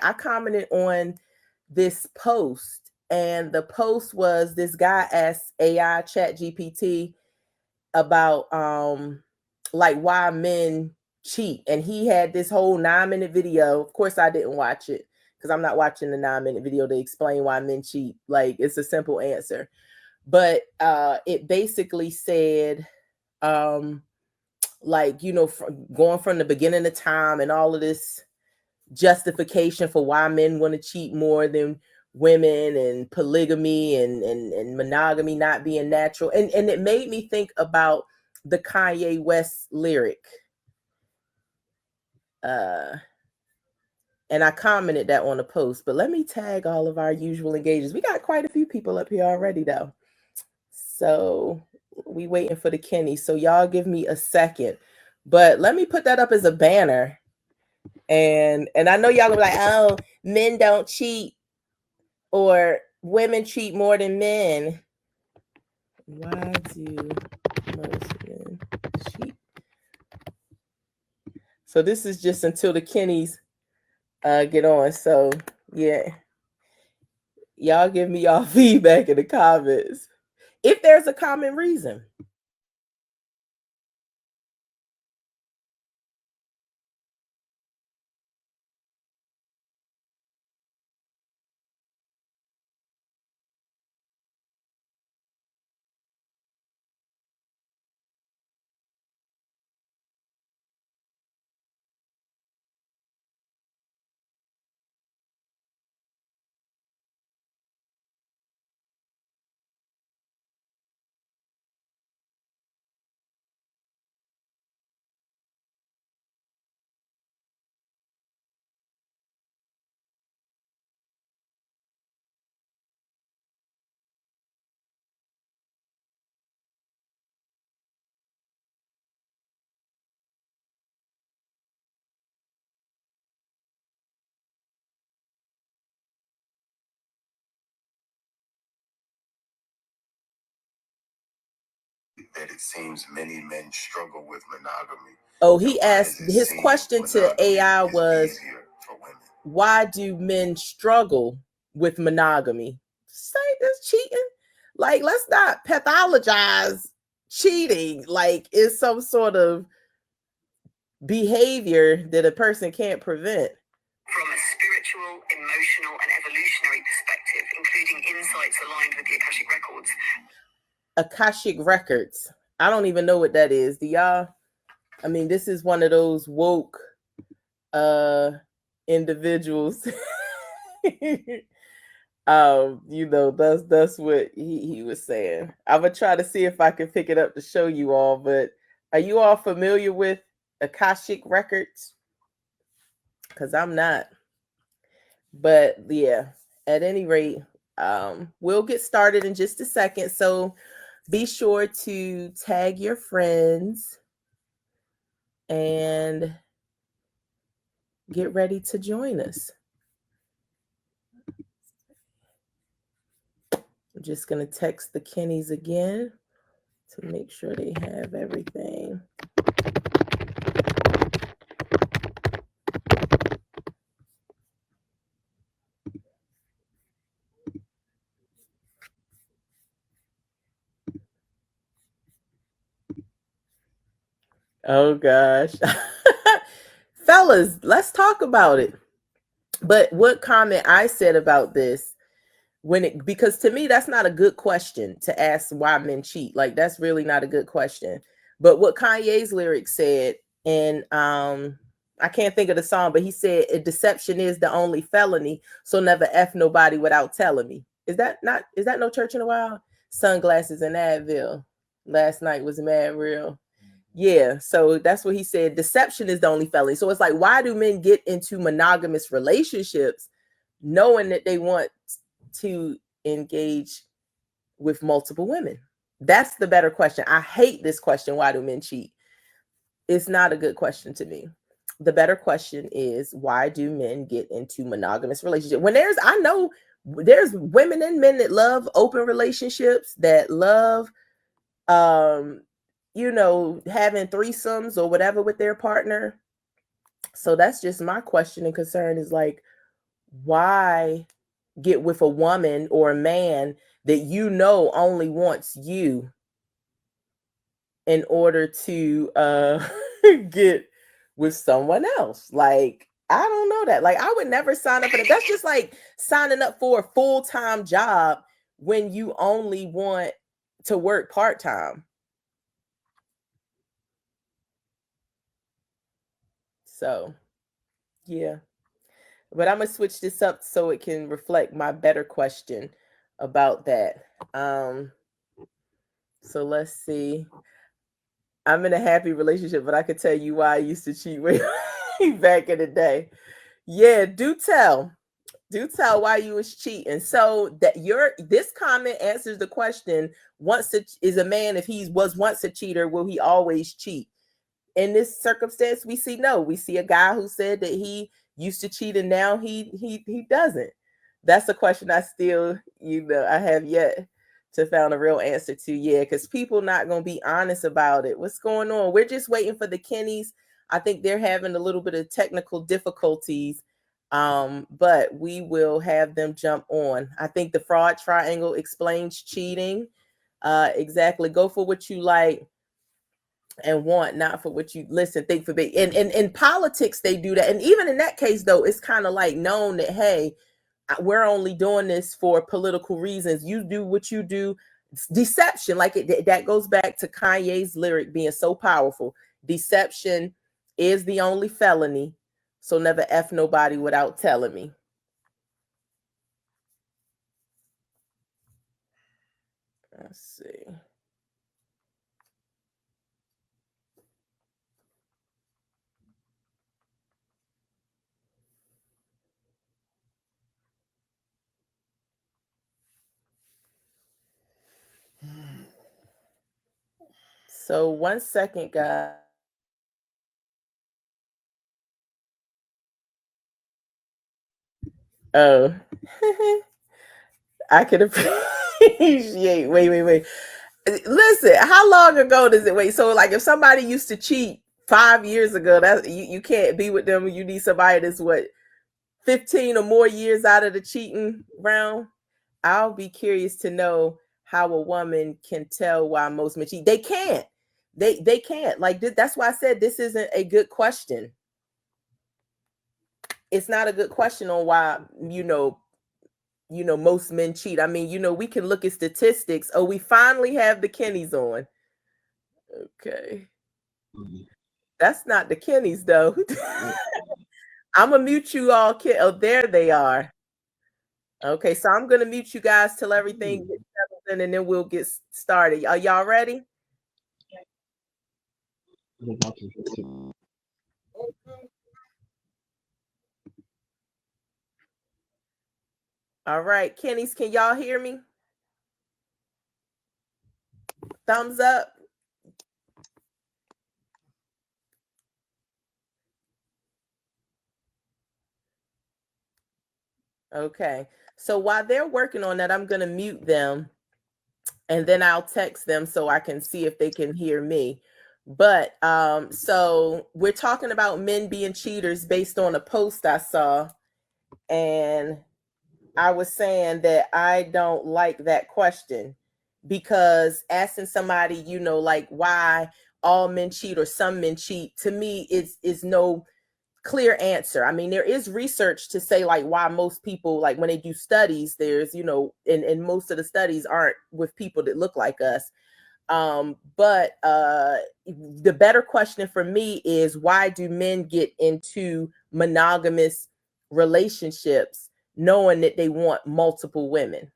I commented on this post, and the post was this guy asked AI Chat GPT about like why men cheat, and he had this whole 9-minute video. Of course I didn't watch it because I'm not watching the 9-minute video to explain why men cheat. Like, it's a simple answer, but it basically said like, you know, going from the beginning of time and all of this justification for why men want to cheat more than women, and polygamy and monogamy not being natural. And it made me think about the Kanye West lyric. And I commented that on the post, but let me tag all of our usual engagers. We got quite a few people up here already though. So we waiting for the Kenneys. So y'all give me a second, but let me put that up as a banner. And I know y'all gonna be like, oh, men don't cheat, or women cheat more than men. Why do most men cheat? So this is just until the Kenneys get on. So yeah, y'all give me y'all feedback in the comments if there's a common reason. That it seems many men struggle with monogamy. Oh, he asked, his question to AI was, why do men struggle with monogamy? Say this cheating. Like, let's not pathologize cheating like it's some sort of behavior that a person can't prevent. From a spiritual, emotional, and evolutionary perspective, including insights aligned with the Akashic Records. Akashic Records. I don't even know what that is. Do y'all? I mean, this is one of those woke individuals. You know, that's what he was saying. I'm gonna try to see if I can pick it up to show you all, but are you all familiar with Akashic Records? Because I'm not. But yeah, at any rate, we'll get started in just a second. So be sure to tag your friends and get ready to join us. I'm just going to text the Kenneys again to make sure they have everything. Oh gosh. Fellas, let's talk about it. But what comment I said about this, because to me that's not a good question to ask why men cheat. Like, that's really not a good question. But what Kanye's lyrics said, and I can't think of the song, but he said, deception is the only felony, so never F nobody without telling me. Is that No Church in a While? Sunglasses and Advil. Last night was mad real. Yeah, so that's what he said. Deception is the only felony. So it's like, why do men get into monogamous relationships knowing that they want to engage with multiple women? That's the better question. I hate this question. Why do men cheat? It's not a good question to me. The better question is, why do men get into monogamous relationships? When I know there's women and men that love open relationships, that love, you know, having threesomes or whatever with their partner. So that's just my question and concern is like, why get with a woman or a man that you know only wants you in order to get with someone else? Like, I don't know that. Like, I would never sign up for that. That's just like signing up for a full-time job when you only want to work part-time. So, yeah. But I'm gonna switch this up so it can reflect my better question about that. So let's see. I'm in a happy relationship, but I could tell you why I used to cheat way back in the day. Yeah, do tell. Do tell why you was cheating. So that this comment answers the question: is a man, if he was once a cheater, will he always cheat? In this circumstance, we see no. We see a guy who said that he used to cheat and now he doesn't. That's a question I still, I have yet to found a real answer to. Yeah, because people not gonna be honest about it. What's going on? We're just waiting for the Kenneys. I think they're having a little bit of technical difficulties. But we will have them jump on. I think the fraud triangle explains cheating. Exactly. Go for what you like and want, not for what you think for big. And in politics, they do that. And even in that case, though, it's kind of like known that, hey, we're only doing this for political reasons. You do what you do. It's deception, like that goes back to Kanye's lyric being so powerful. Deception is the only felony. So never F nobody without telling me. Let's see. So 1 second, guys. Oh, I can appreciate. Wait. Listen, how long ago does it wait? So, like, if somebody used to cheat 5 years ago, that you can't be with them. You need somebody that's what 15 or more years out of the cheating round. I'll be curious to know how a woman can tell why most men cheat. They can't. They can't. Like, that's why I said this isn't a good question. It's not a good question on why most men cheat. I mean, we can look at statistics. Oh, we finally have the Kenneys on. Okay. That's not the Kenneys, though. I'm gonna mute you all. Oh, there they are. Okay, so I'm gonna mute you guys till everything gets settled in, and then we'll get started. Are y'all ready? All right, Kenneys, can y'all hear me? Thumbs up. Okay, so while they're working on that, I'm gonna mute them, and then I'll text them so I can see if they can hear me. But so we're talking about men being cheaters based on a post I saw, and I was saying that I don't like that question, because asking somebody, like, why all men cheat or some men cheat, to me is no clear answer. I mean, there is research to say, like, why most people, like, when they do studies, there's, and most of the studies aren't with people that look like us. But the better question for me is, why do men get into monogamous relationships knowing that they want multiple women?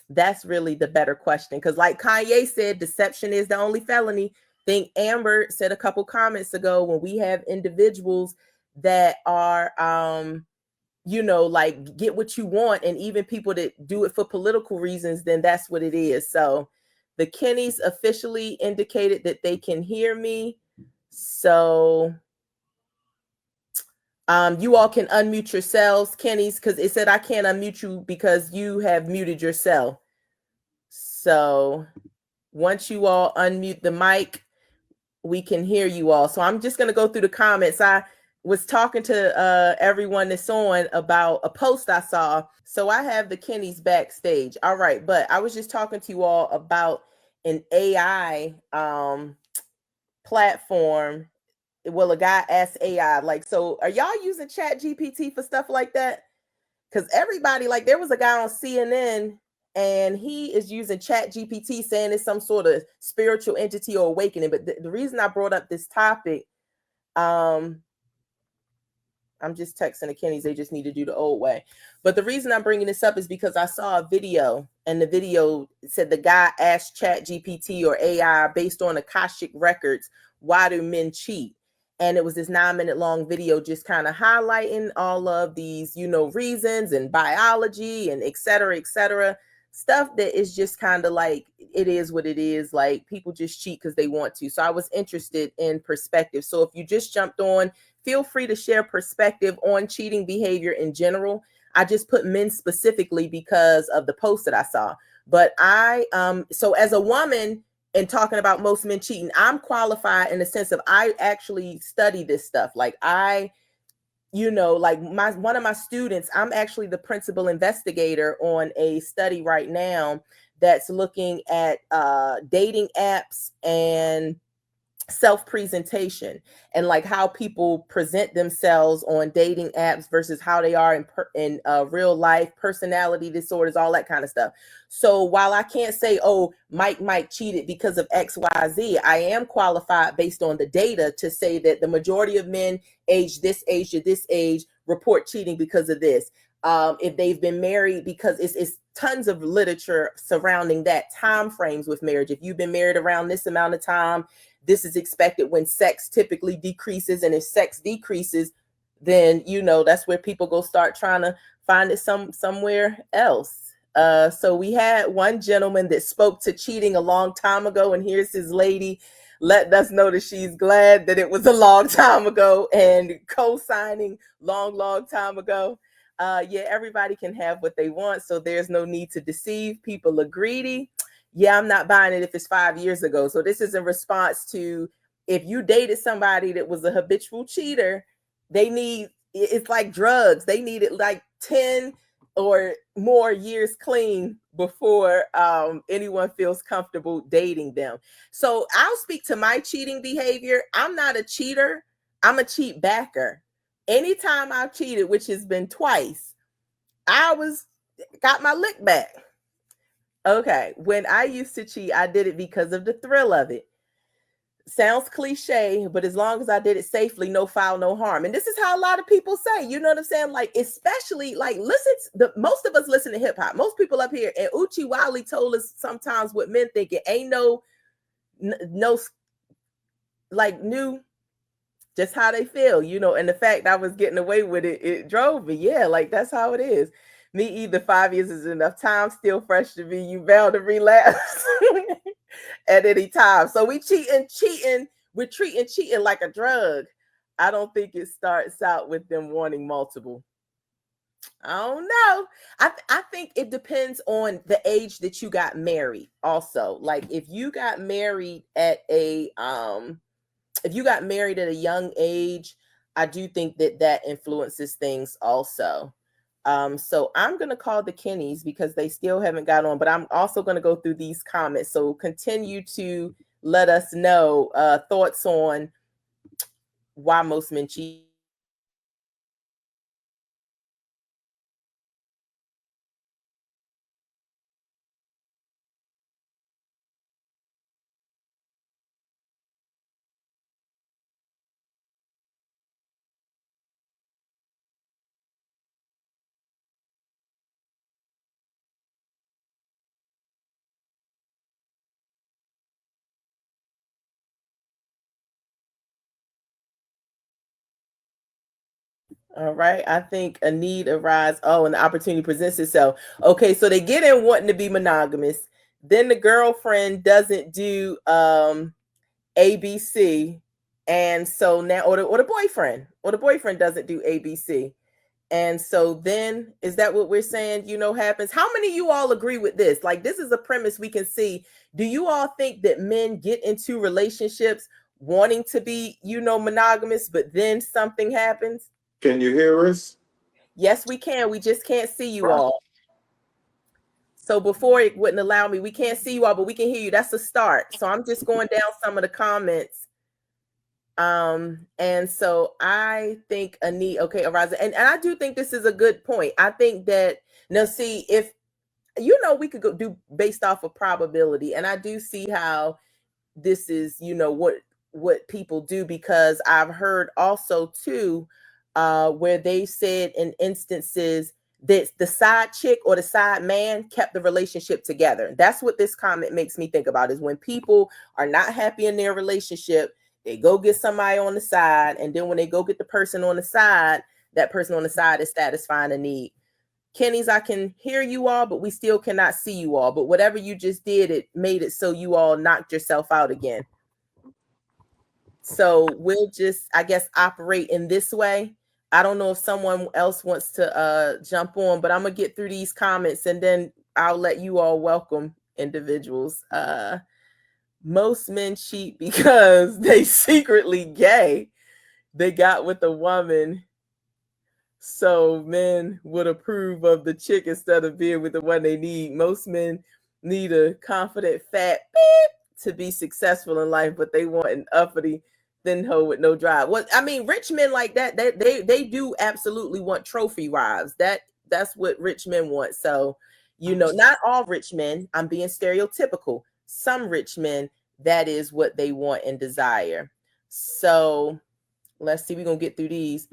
That's really the better question. Because like Kanye said, deception is the only felony. I think Amber said a couple comments ago, when we have individuals that are like, get what you want, and even people that do it for political reasons, then that's what it is. So the Kenneys officially indicated that they can hear me. So you all can unmute yourselves, Kenneys, because it said I can't unmute you because you have muted yourself. So once you all unmute the mic, we can hear you all. So I'm just going to go through the comments. was talking to everyone that's on about a post I saw. So I have the Kenneys backstage. All right, but I was just talking to you all about an AI platform. Well, a guy asked AI, like, so are y'all using Chat GPT for stuff like that? Because everybody, like, there was a guy on CNN and he is using Chat GPT saying it's some sort of spiritual entity or awakening. But the reason I brought up this topic, I'm just texting the Kenneys. They just need to do the old way. But the reason I'm bringing this up is because I saw a video, and the video said the guy asked Chat GPT or AI based on Akashic records, why do men cheat? And it was this 9-minute long video just kind of highlighting all of these, reasons and biology and et cetera, stuff that is just kind of like, it is what it is. Like, people just cheat because they want to. So I was interested in perspective. So if you just jumped on, feel free to share perspective on cheating behavior in general. I just put men specifically because of the post that I saw. But so as a woman and talking about most men cheating, I'm qualified in the sense of I actually study this stuff. Like like one of my students, I'm actually the principal investigator on a study right now that's looking at dating apps and self-presentation and like how people present themselves on dating apps versus how they are in real life, personality disorders, all that kind of stuff. So while I can't say, oh, Mike cheated because of XYZ, I am qualified based on the data to say that the majority of men age this age to this age report cheating because of this. If they've been married, because it's tons of literature surrounding that, time frames with marriage. If you've been married around this amount of time, this is expected when sex typically decreases. And if sex decreases, then, that's where people go start trying to find it somewhere else. So we had one gentleman that spoke to cheating a long time ago. And here's his lady letting us know that she's glad that it was a long time ago and co-signing long time ago. Yeah, everybody can have what they want. So there's no need to deceive. People are greedy. Yeah, I'm not buying it if it's 5 years ago. So this is in response to, if you dated somebody that was a habitual cheater, it's like drugs. They needed like 10 or more years clean before anyone feels comfortable dating them. So I'll speak to my cheating behavior. I'm not a cheater. I'm a cheat backer. Anytime I've cheated, which has been twice, got my lick back. Okay, when I used to cheat, I did it because of the thrill of it. Sounds cliche, but as long as I did it safely, no foul, no harm. And this is how a lot of people say, you know what I'm saying? Like, especially, like, most of us listen to hip hop. Most people up here, and Uchi Wally told us sometimes what men think it ain't no, like, new, just how they feel, and the fact I was getting away with it, it drove me. Yeah, like, that's how it is. Me either 5 years is enough time, still fresh to me, you bound to relapse at any time. So we're treating cheating like a drug. I don't think it starts out with them wanting multiple. I don't know. I think it depends on the age that you got married also. Like, if you got married at a young age, I do think that influences things also. So I'm going to call the Kenneys because they still haven't got on, but I'm also going to go through these comments. So continue to let us know thoughts on why most men cheat. All right. I think a need arises. Oh, and the opportunity presents itself. Okay. So they get in wanting to be monogamous. Then the girlfriend doesn't do ABC. And so now, or the boyfriend doesn't do ABC. And so then, is that what we're saying, happens? How many of you all agree with this? Like, this is a premise we can see. Do you all think that men get into relationships wanting to be, monogamous, but then something happens? Can you hear us? Yes, we can. We just can't see you all. So before it wouldn't allow me. We can't see you all, but we can hear you. That's a start. So I'm just going down some of the comments. And so I think okay, Araza, and I do think this is a good point. I think that now, see, if we could go do based off of probability, and I do see how this is, what people do, because I've heard also too, where they said in instances that the side chick or the side man kept the relationship together. That's what this comment makes me think about, is when people are not happy in their relationship, they go get somebody on the side, and then when they go get the person on the side, that person on the side is satisfying a need. Kenneys, I can hear you all, but we still cannot see you all. But whatever you just did, it made it so you all knocked yourself out again. So we'll just, I guess, operate in this way. I don't know if someone else wants to jump on, but I'm gonna get through these comments and then I'll let you all welcome individuals. Most men cheat because they secretly gay. They got with a woman, so men would approve of the chick instead of being with the one they need. Most men need a confident fat beep to be successful in life, but they want an uppity thin hoe with no drive. Well, I mean, rich men like that, they do absolutely want trophy wives. That's what rich men want. So, not all rich men. I'm being stereotypical. Some rich men, that is what they want and desire. So let's see. We're gonna get through these.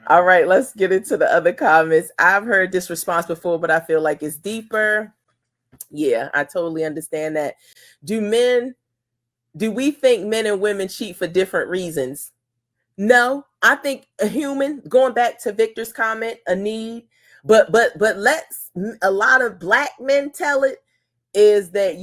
All right, let's get into the other comments. I've heard this response before, but I feel like it's deeper. Yeah, I totally understand that. Do we think men and women cheat for different reasons? No, I think a human, going back to Victor's comment, a need, but let's a lot of Black men tell it, is that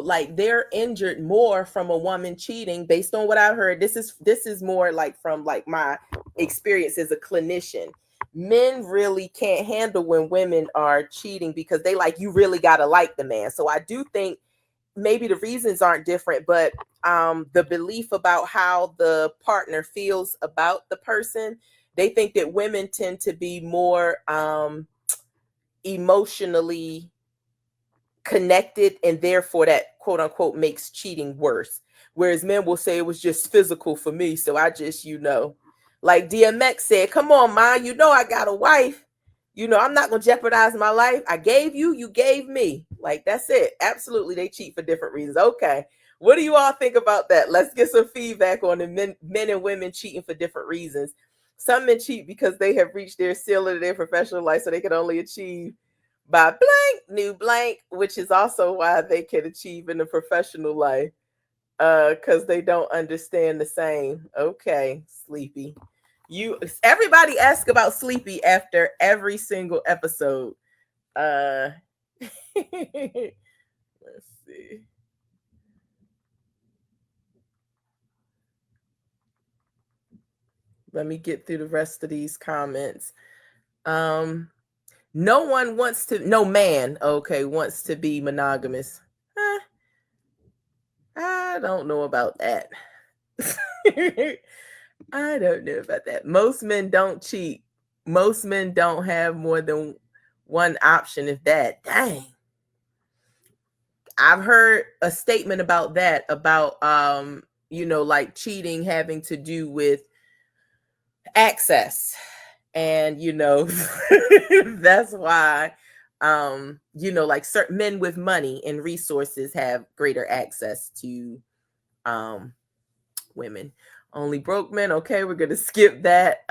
like they're injured more from a woman cheating, based on what I've heard. This is more like from like my experience as a clinician. Men really can't handle when women are cheating because they like, you really got to like the man. So I do think maybe the reasons aren't different, but the belief about how the partner feels about the person, they think that women tend to be more emotionally connected, and therefore that quote unquote makes cheating worse. Whereas men will say it was just physical for me, so I just, like DMX said, come on, man, I got a wife. I'm not gonna jeopardize my life. I gave you, you gave me. Like, that's it. Absolutely, they cheat for different reasons. Okay, what do you all think about that? Let's get some feedback on the men and women cheating for different reasons. Some men cheat because they have reached their ceiling of their professional life, so they can only achieve by blank new blank, which is also why they can achieve in the professional life, because they don't understand the same. Okay, Sleepy. Everybody ask about Sleepy after every single episode. Let's see. Let me get through the rest of these comments. No man, okay, wants to be monogamous. I don't know about that. I don't know about that. Most men don't cheat. Most men don't have more than one option, if that. Dang. I've heard a statement about that, about like cheating having to do with access. And that's why like certain men with money and resources have greater access to women. Only broke men. Okay, we're gonna skip that.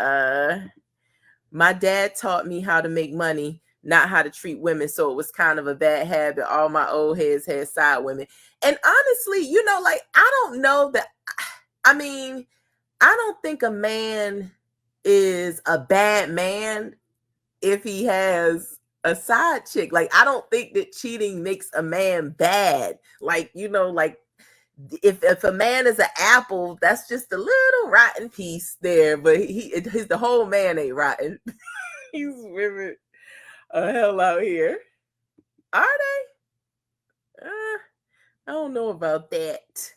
My dad taught me how to make money, not how to treat women, so it was kind of a bad habit. All my old heads had side women. And honestly, like, I don't know that. I mean, I don't think a man is a bad man if he has a side chick. Like, I don't think that cheating makes a man bad. Like, like, if a man is an apple, that's just a little rotten piece there, but the whole man ain't rotten. He's women a hell out here. Are they? I don't know about that.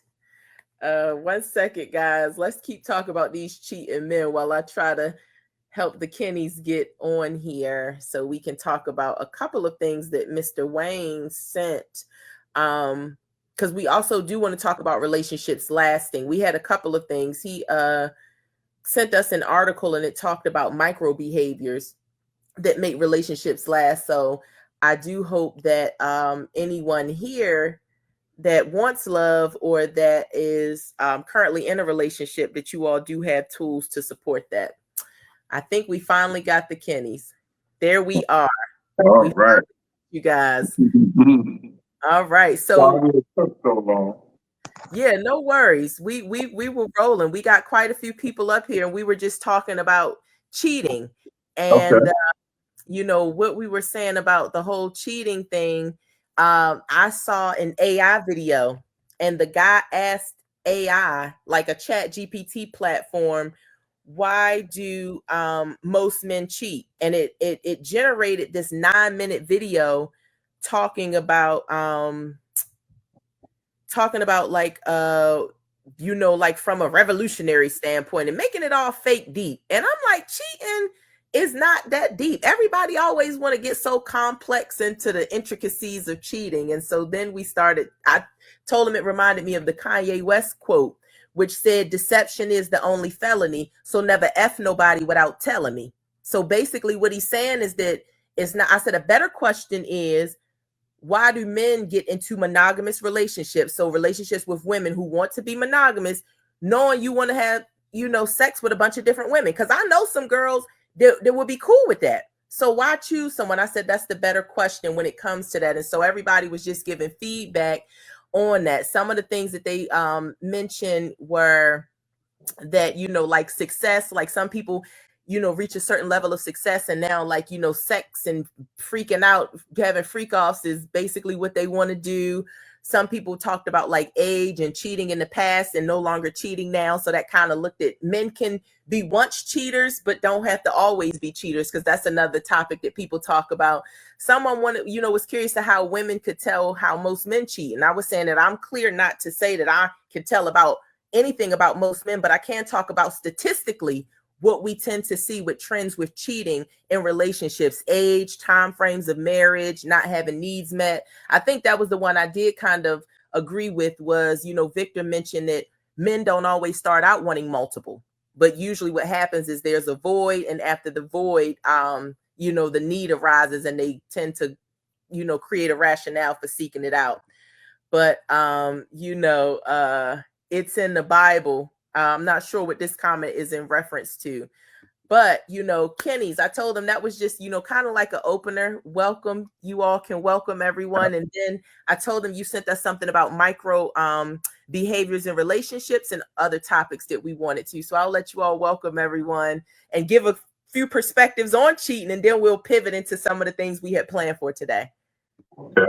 1 second, guys. Let's keep talking about these cheating men while I try to help the Kenneys get on here so we can talk about a couple of things that Mr. Wayne sent. Because we also do want to talk about relationships lasting. We had a couple of things. He sent us an article and it talked about micro behaviors that make relationships last. So I do hope that anyone here that wants love or that is currently in a relationship, that you all do have tools to support that. I think we finally got the Kenneys. There we are. All right. You guys. All right. Sorry it took so long. Yeah, no worries. We were rolling. We got quite a few people up here, and we were just talking about cheating. And Okay. You know what we were saying about the whole cheating thing. I saw an AI video, and the guy asked AI, like a chat GPT platform, why do most men cheat? And it generated this 9-minute video talking about like like from a revolutionary standpoint and making it all fake deep. And I'm like, cheating is not that deep. Everybody always want to get so complex into the intricacies of cheating. And so then I told him it reminded me of the Kanye West quote, which said, deception is the only felony, so never F nobody without telling me. So basically what he's saying is that it's not, I said, a better question is, why do men get into monogamous relationships? So relationships with women who want to be monogamous, knowing you want to have, sex with a bunch of different women. Because I know some girls that would be cool with that. So why choose someone? I said, that's the better question when it comes to that. And so everybody was just giving feedback on that. Some of the things that they mentioned were that, like success, like some people, reach a certain level of success and now like, sex and freaking out, having freak offs is basically what they want to do. Some people talked about like age and cheating in the past and no longer cheating now. So that kind of looked at men can be once cheaters, but don't have to always be cheaters, because that's another topic that people talk about. Someone wanted, was curious to how women could tell how most men cheat. And I was saying that I'm clear not to say that I can tell about anything about most men, but I can talk about statistically what we tend to see with trends with cheating in relationships: age, time frames of marriage, not having needs met. I think that was the one I did kind of agree with was, Victor mentioned that men don't always start out wanting multiple, but usually what happens is there's a void, and after the void, the need arises and they tend to, create a rationale for seeking it out. But, it's in the Bible. I'm not sure what this comment is in reference to, but, Kenny's, I told them that was just, kind of like an opener. Welcome. You all can welcome everyone. And then I told them you sent us something about micro behaviors in relationships and other topics that we wanted to. So I'll let you all welcome everyone and give a few perspectives on cheating, and then we'll pivot into some of the things we had planned for today. Okay.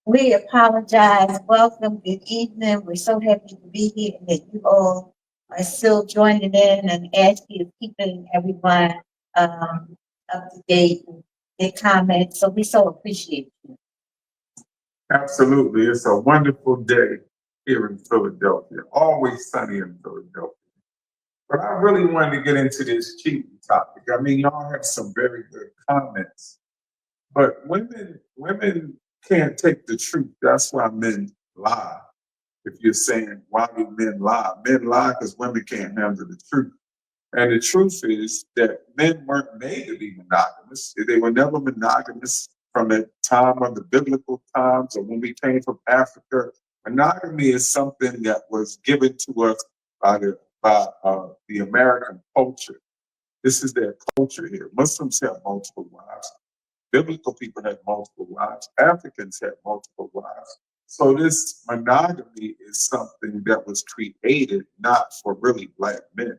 We apologize. Welcome. Good evening. We're so happy to be here and that you all are still joining in, and asking is keeping everyone up to date with their comments. So we so appreciate you. Absolutely. It's a wonderful day here in Philadelphia. Always sunny in Philadelphia. But I really wanted to get into this cheating topic. I mean, y'all have some very good comments. But women can't take the truth. That's why men lie. If you're saying, why do men lie? Men lie because women can't handle the truth. And the truth is that men weren't made to be monogamous. They were never monogamous from the time of the biblical times or when we came from Africa. Monogamy is something that was given to us by the American culture. This is their culture here. Muslims have multiple wives. Biblical people had multiple wives. Africans had multiple wives. So this monogamy is something that was created not for really black men.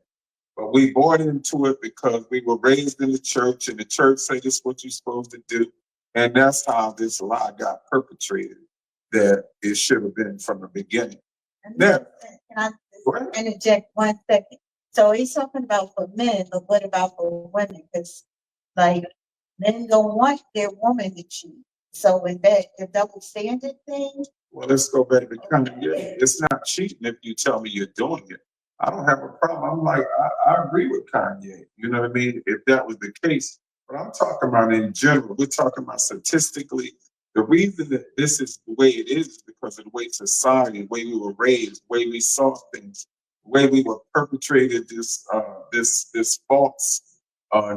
But we bought into it because we were raised in the church, and the church said this is what you're supposed to do. And that's how this lie got perpetrated, that it should have been from the beginning. Now, can I interject 1 second? So he's talking about for men, but what about for women? Because like men don't want their woman to cheat. So is that the double standard thing? Well, let's go back to Kanye. It's not cheating if you tell me you're doing it. I don't have a problem. I'm like, I agree with Kanye. You know what I mean? If that was the case. But I'm talking about in general. We're talking about statistically. The reason that this is the way it is because of the way society, the way we were raised, the way we saw things, the way we were perpetrated this false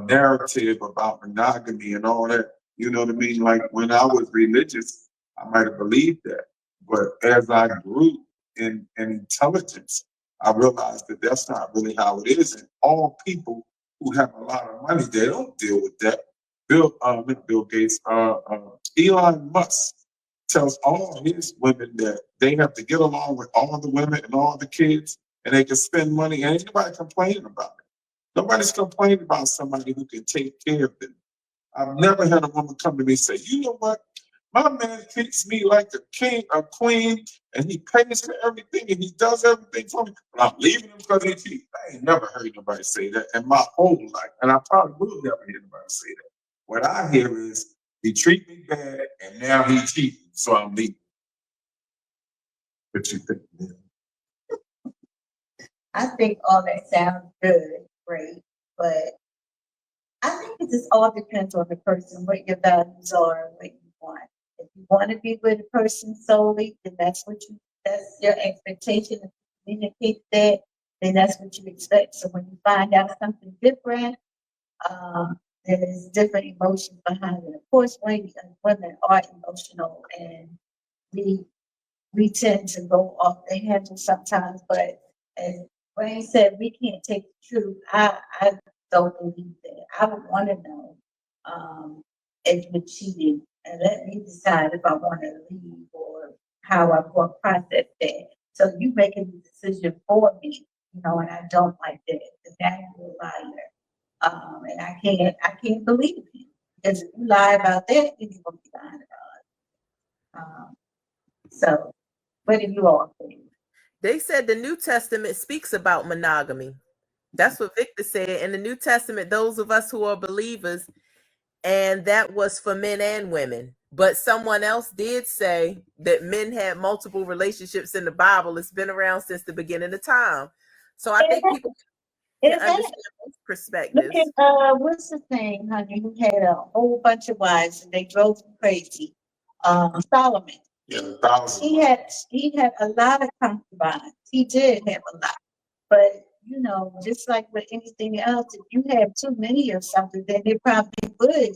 narrative about monogamy and all that. You know what I mean? Like when I was religious, I might have believed that. But as I grew in intelligence, I realized that that's not really how it is. And all people who have a lot of money, they don't deal with that. Not Bill Gates, Elon Musk tells all his women that they have to get along with all the women and all the kids, and they can spend money. And ain't nobody complaining about it. Nobody's complaining about somebody who can take care of them. I've never had a woman come to me and say, you know what? My man treats me like a king, a queen, and he pays for everything and he does everything for me. But I'm leaving him because he cheats. I ain't never heard nobody say that in my whole life. And I probably will never hear nobody say that. What I hear is he treat me bad and now he cheating, so I'm leaving. What you think, man? I think all that sounds good, great, but I think it just all depends on the person, what your values are, and what you want. If you want to be with a person solely, then that's your expectation. If you communicate that, then that's what you expect. So when you find out something different, there's different emotions behind it. Of course, women are emotional, and we tend to go off the handle sometimes. But as Wayne said, we can't take the truth. I don't believe that. I would want to know if you're cheating, and let me decide if I want to leave or how I'm going to process that. So you making the decision for me, and I don't like that. Because now you're a liar, and I can't believe you because if you lie about that, then you're gonna be lying about it. So, what do you all think? They said the New Testament speaks about monogamy. That's what Victor said. In the New Testament, those of us who are believers, and that was for men and women. But someone else did say that men had multiple relationships in the Bible. It's been around since the beginning of time. So I think people can understand those perspectives. Look at what's the thing, honey, who had a whole bunch of wives and they drove him crazy. Solomon. Yeah, he had a lot of concubines. He did have a lot. But just like with anything else, if you have too many of something, then it probably would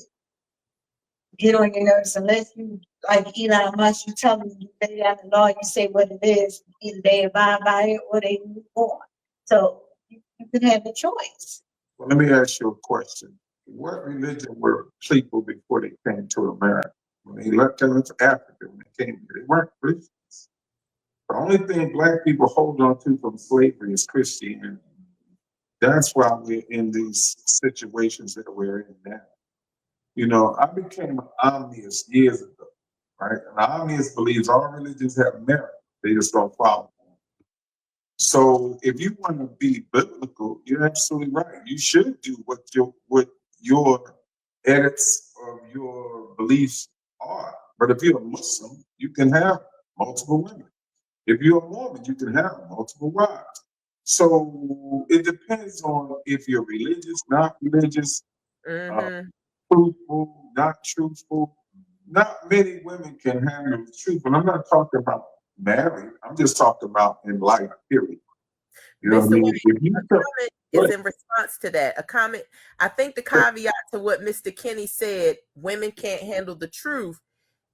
get on your nerves unless you, like Elon Musk, you tell them, you lay down the law, you say what it is, either they abide by it or they move on. So you can have a choice. Well, let me ask you a question. What religion were people before they came to America? When they left Africa, when they came here, they weren't Christians. The only thing Black people hold on to from slavery is Christianity. That's why we're in these situations that we're in now. I became an omniist years ago, right? And the omniist believes all religions have merit. They just don't follow them. So if you want to be biblical, you're absolutely right. You should do what your edits of your beliefs are. But if you're a Muslim, you can have multiple women. If you're a Mormon, you can have multiple wives. So it depends on if you're religious, not religious, truthful, not truthful. Not many women can handle the truth. And I'm not talking about married. I'm just talking about in life, period. You know what I mean? A comment is in response to that. A comment, I think the caveat to what Mr. Kenney said, women can't handle the truth,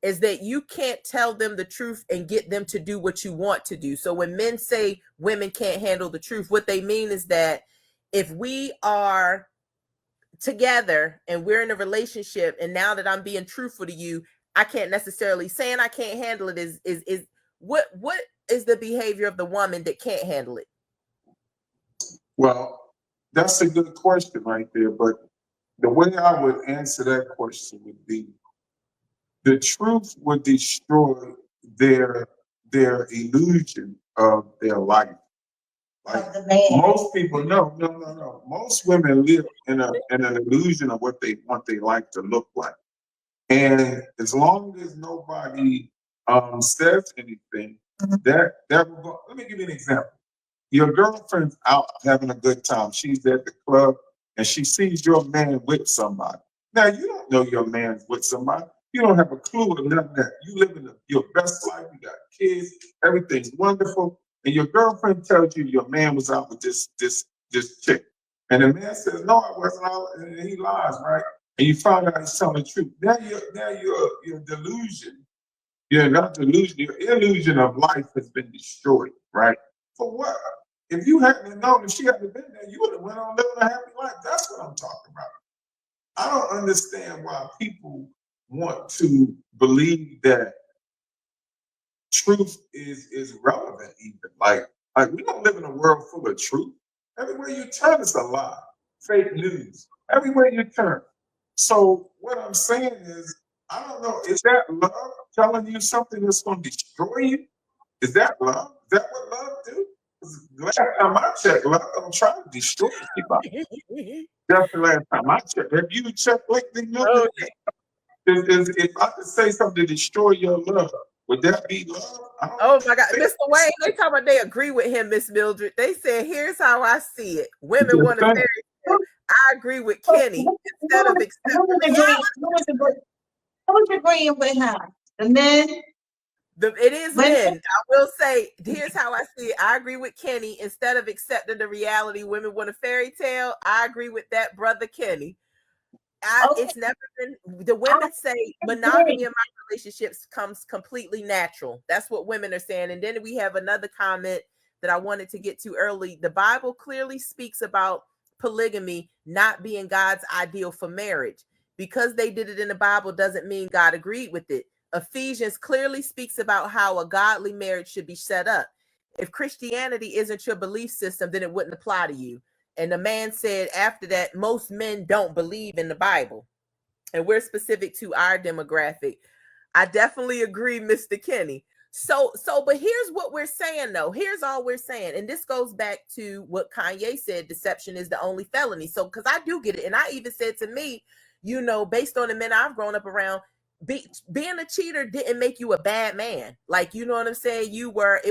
is that you can't tell them the truth and get them to do what you want to do. So when men say women can't handle the truth, what they mean is that if we are together and we're in a relationship, and now that I'm being truthful to you, I can't necessarily, saying I can't handle it is what is the behavior of the woman that can't handle it? Well, that's a good question right there. But the way I would answer that question would be, the truth would destroy their illusion of their life. Like most people, no. Most women live in an illusion of what they want their life to look like. And as long as nobody says anything, that will go. Let me give you an example. Your girlfriend's out having a good time. She's at the club and she sees your man with somebody. Now, you don't know your man's with somebody. You don't have a clue of none of that. You living your best life. You got kids. Everything's wonderful. And your girlfriend tells you your man was out with this chick. And the man says, no, I wasn't out. And he lies, right? And you find out he's telling the truth. Now your delusion, you're not delusion, your illusion of life has been destroyed, right? For what? If you hadn't known, if she hadn't been there, you would have went on living a happy life. That's what I'm talking about. I don't understand why people want to believe that truth is relevant even. Like we don't live in a world full of truth. Everywhere you turn is a lie, fake news. Everywhere you turn. So what I'm saying is, I don't know, is that love telling you something that's going to destroy you? Is that love? Is that what love do? Last time I checked, love don't try to destroy anybody. That's the last time I checked. Have you checked lately? Oh, If I could say something to destroy your love, would that be love? oh my God, Mr. Wayne, they talk about they agree with him, Miss Mildred. They said, here's how I see it. Women want to fairy tale. I agree with Kenny. Instead of accepting Who's agreeing with her? The men? it is men. I will say, here's how I see it. I agree with Kenny. Instead of accepting the reality, women want a fairy tale. I agree with that brother Kenny. It's never been, the women say monogamy in my relationships comes completely natural. That's what women are saying. And then we have another comment that I wanted to get to early. The Bible clearly speaks about polygamy not being God's ideal for marriage. Because they did it in the Bible doesn't mean God agreed with it. Ephesians clearly speaks about how a godly marriage should be set up. If Christianity isn't your belief system, then it wouldn't apply to you. And the man said after that, most men don't believe in the Bible. And we're specific to our demographic. I definitely agree, Mr. Kenny. But here's what we're saying, though. Here's all we're saying. And this goes back to what Kanye said, deception is the only felony. So, because I do get it. And I even said to me, based on the men I've grown up around, being a cheater didn't make you a bad man. Like, you know what I'm saying? You were,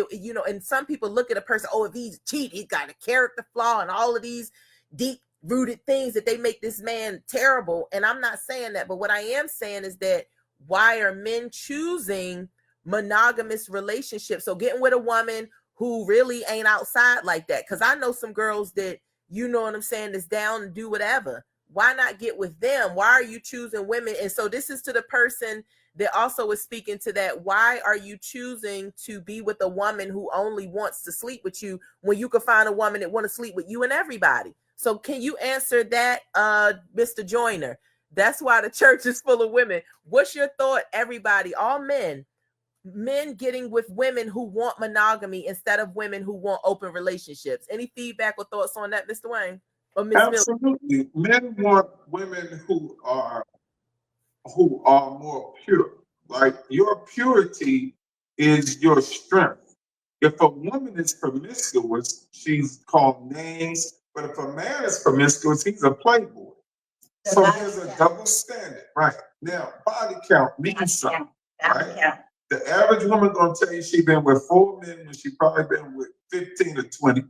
and some people look at a person, oh, if he's cheat, he's got a character flaw and all of these deep rooted things that they make this man terrible. And I'm not saying that, but what I am saying is that why are men choosing monogamous relationships? So getting with a woman who really ain't outside like that. Because I know some girls that, you know what I'm saying, is down and do whatever. Why not get with them? Why are you choosing women? And so this is to the person that also is speaking to that. Why are you choosing to be with a woman who only wants to sleep with you when you can find a woman that want to sleep with you and everybody? So can you answer that, Mr. Joyner? That's why the church is full of women. What's your thought, everybody, all men getting with women who want monogamy instead of women who want open relationships? Any feedback or thoughts on that, Mr. Wayne? Or Ms. Absolutely. Men want women who are more pure. Like, your purity is your strength. If a woman is promiscuous, she's called names. But if a man is promiscuous, he's a playboy. So there's a double standard, right? Now, body count means something, right? The average woman gonna tell you she been with 4 men when she probably been with 15 or 20.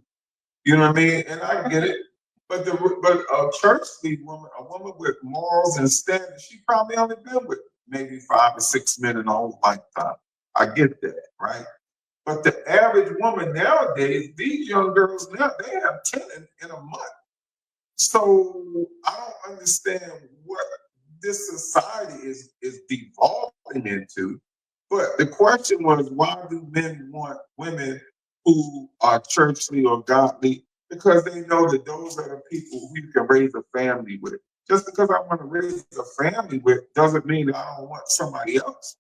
You know what I mean? And I get it. But a churchly woman, a woman with morals and standards, she probably only been with maybe 5 or 6 men in her whole lifetime. I get that, right? But the average woman nowadays, these young girls now, they have 10 in a month. So I don't understand what this society is devolving into. But the question was, why do men want women who are churchly or godly? Because they know that those are the people who you can raise a family with. Just because I want to raise a family with doesn't mean that I don't want somebody else.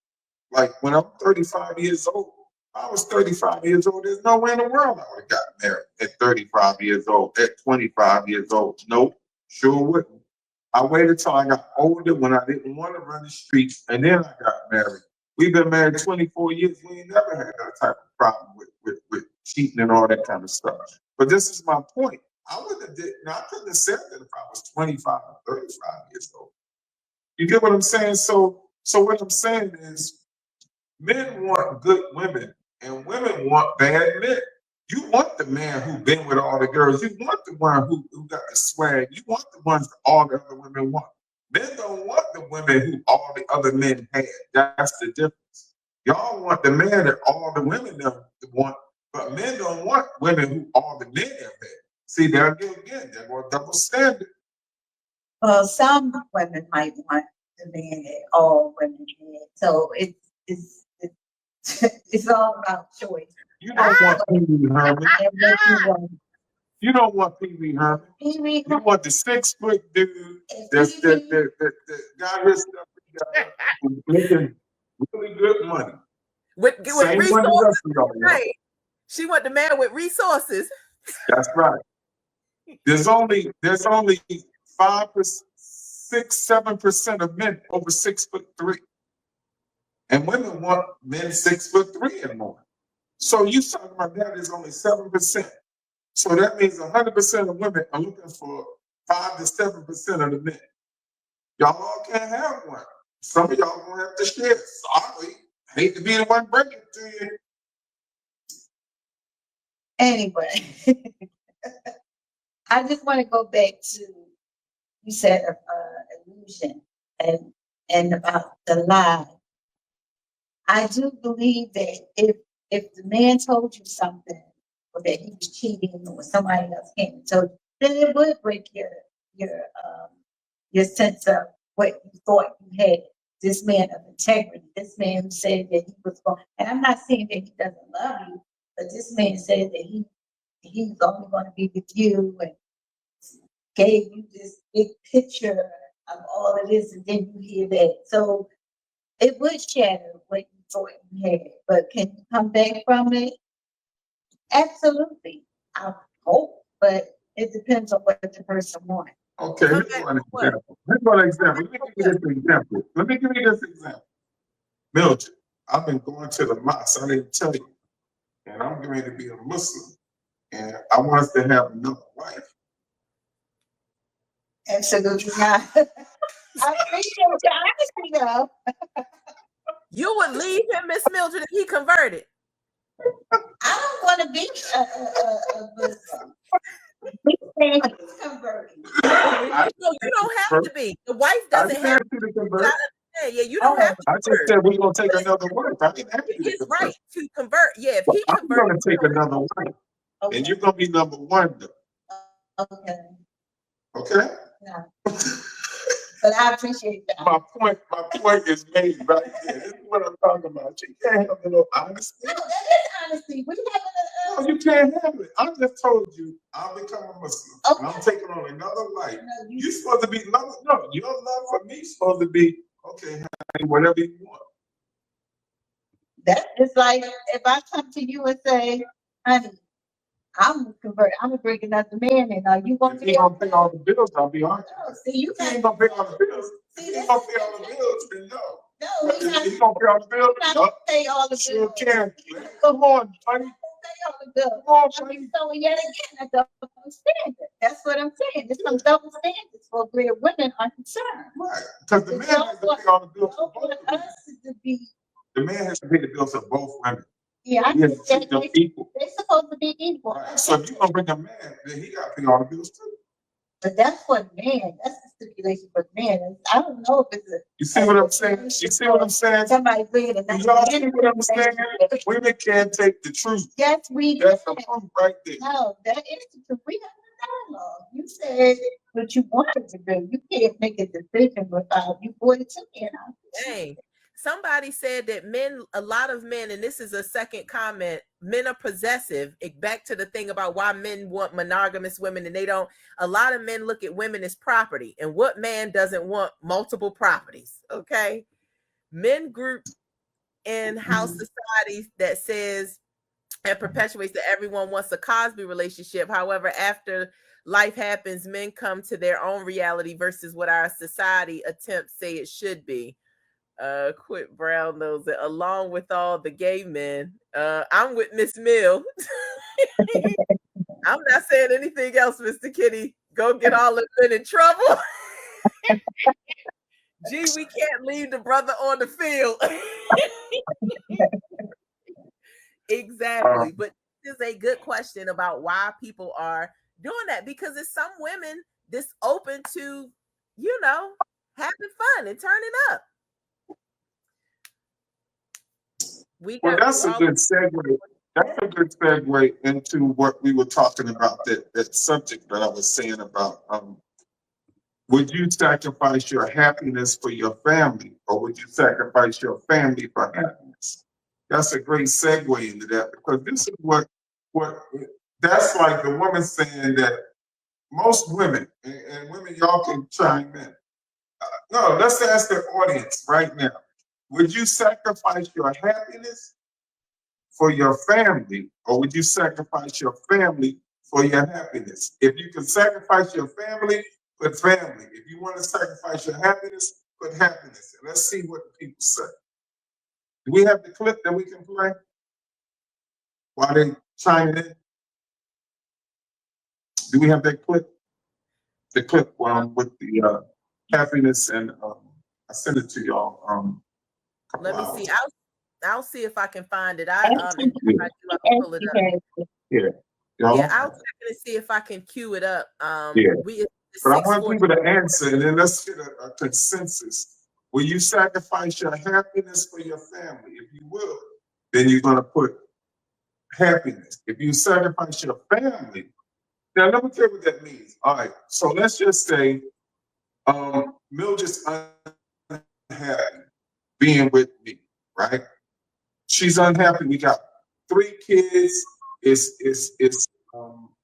Like, when I'm 35 years old, I was 35 years old. There's no way in the world I would have got married at 35 years old, at 25 years old. Nope, sure wouldn't. I waited till I got older when I didn't want to run the streets, and then I got married. We've been married 24 years. We ain't never had that type of problem with cheating and all that kind of stuff. But this is my point. I couldn't have said that if I was 25 or 35 years old. You get what I'm saying? So So what I'm saying is, men want good women, and women want bad men. You want the man who been with all the girls. You want the one who got the swag. You want the ones that all the other women want. Men don't want the women who all the other men had. That's the difference. Y'all want the man that all the women don't want, but men don't want women who all the men have had. See, there again, they're going double standard. Well, some women might want the man that all women had. So it's all about choice. You don't want Pee Wee Herman. And what you want. You don't want Pee Wee Herman. Pee Wee You want the 6 foot dude that got his stuff together, who's making really good money. With Same resources. one the rest of y'all. Right. She want the man with resources. That's right. There's only 5%, 6, 7% of men over 6'3", and women want men 6'3" and more. So you talking about that is only 7%. So that means 100% of women are looking for 5 to 7% of the men. Y'all all can't have one. Some of y'all gonna have to share. Sorry, hate to be the one breaking it to you. Anyway, I just want to go back to, you said illusion and about the lie. I do believe that if the man told you something, or that he was cheating, or somebody else came and told you, then it would break your sense of what you thought you had. This man of integrity, this man who said that he was going, and I'm not saying that he doesn't love you, but this man said that he's only going to be with you, and gave you this big picture of all of this, and then you hear that. So it would shatter what you thought you had, but can you come back from it? Absolutely. I hope, but it depends on what the person wants. Okay, let's go an example. Let me give you this example. Mildred, I've been going to the mosque, I didn't tell you, and I'm going to be a Muslim, and I want us to have another wife. Absolutely not. I appreciate your honesty, though. You would leave him, Miss Mildred, if he converted. I don't want to be a Muslim. He's saying he's converting. No, you don't have to be. The wife doesn't have to convert. Yeah, you don't have to. I just said we're going to take another wife. I didn't have to It's convert. right to convert. Yeah, if he I'm going to take another wife, Okay. and you're going to be number one, though. Okay. Okay? No. But I appreciate that. My point is made right there. This is what I'm talking about. You can't have no honesty. No, that is honesty. We have No, you can't have it. I just told you I'll become a Muslim. Okay. I'm taking on another life. No, You're supposed to be your love for me is supposed to be okay, honey, whatever you want. that is like if I come to you and say, honey, I'm gonna bring another man in. Are you gonna If he gonna pay all the bills, I'll be honest. No, see, you If he ain't gonna pay all the bills, see, if he gonna pay all the bills, then no. No, But if he gonna pay all the bills, not no. gonna pay all the Sure bills. can. Come on, honey. Pay all the bills. Come on, I honey. mean, so yet again, a double standard. That's what I'm saying. There's some double standards for where women are concerned. Right. Because the man has to pay all the bills for both of them. The man has to pay the bills for both women. Yeah, I He has to treat them equal. they're supposed to be equal. Right. So if you're gonna bring a man, then he gotta pay all the bills too. But that's for man. That's the stipulation for man. I don't know if it's a. You see what I'm saying? You see what I'm saying? Somebody bringing it. Y'all see what I'm saying? Women can't take the truth. Yes, we. That's the proof right there. No, that is the truth. We have a dialogue. You said what you wanted to do. You can't make a decision without you brought it to me. Dang. Somebody said that a lot of men, and this is a second comment, men are possessive. Back to the thing about why men want monogamous women and they don't. A lot of men look at women as property. And what man doesn't want multiple properties? Okay. Men group in house societies that says and perpetuates that everyone wants a Cosby relationship. However, after life happens, men come to their own reality versus what our society attempts say it should be. Quit brown nose it along with all the gay men. I'm with Miss Mill. I'm not saying anything else, Mr. Kitty. Go get all the men in trouble. Gee, we can't leave the brother on the field. Exactly. But this is a good question about why people are doing that, because it's some women that's open to, having fun and turning up. Well, that's a good segue. That's a good segue into what we were talking about, that subject that I was saying about would you sacrifice your happiness for your family, or would you sacrifice your family for happiness? That's a great segue into that, because this is what that's like the woman saying that most women, and women, y'all can chime in. No, let's ask the audience right now. Would you sacrifice your happiness for your family, or would you sacrifice your family for your happiness? If you can sacrifice your family, put family. If you want to sacrifice your happiness, put happiness. And let's see what the people say. Do we have the clip that we can play while they chime in? Do we have that clip? The clip with the happiness, and I sent it to y'all. Let me see. I'll see if I can find it. Yeah. I'll pull it up. Yeah. Yeah, I'll check it and see if I can cue it up. Yeah. But I want people to answer, and then let's get a consensus. Will you sacrifice your happiness for your family? If you will, then you're going to put happiness. If you sacrifice your family, now let me tell you what that means. All right, so let's just say Mildred's unhappy being with me, right? She's unhappy. We got 3 kids.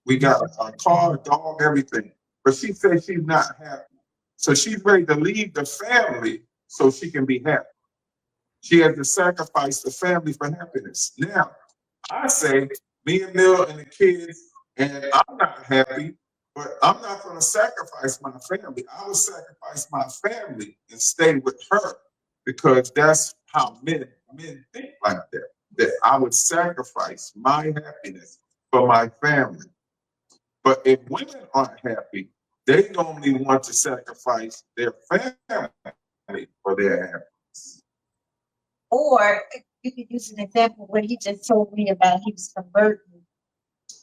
We got a car, a dog, everything. But she says she's not happy. So she's ready to leave the family so she can be happy. She has to sacrifice the family for happiness. Now, I say, me and Mill and the kids, and I'm not happy, but I'm not going to sacrifice my family. I will sacrifice my family and stay with her, because that's how men think like that. That I would sacrifice my happiness for my family. But if women aren't happy, they normally want to sacrifice their family for their happiness. Or you could use an example where he just told me about he was converting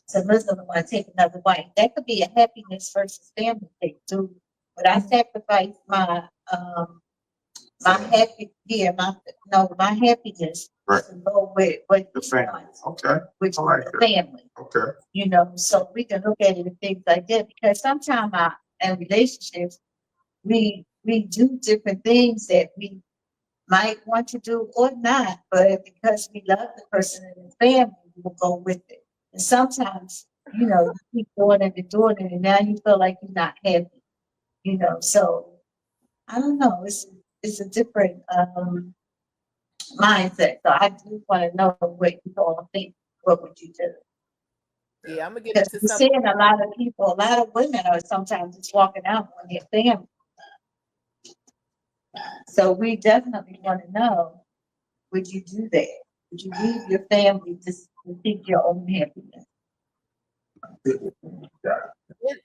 to Muslim and want to take another wife. That could be a happiness versus family thing too. But I sacrifice my my happiness Right. to go with what The he family. wants, Okay. which is like the family. Okay. So we can look at it and things like that, because sometimes in relationships we do different things that we might want to do or not, but because we love the person and the family, we will go with it. And sometimes, you keep doing it and now you feel like you're not happy, so I don't know. It's a different mindset. So I do want to know what you all think. What would you do? Yeah, I'm gonna get Because into we're something. seeing a lot of women are sometimes just walking out on their family. So we definitely want to know, would you do that? Would you leave your family to seek your own happiness?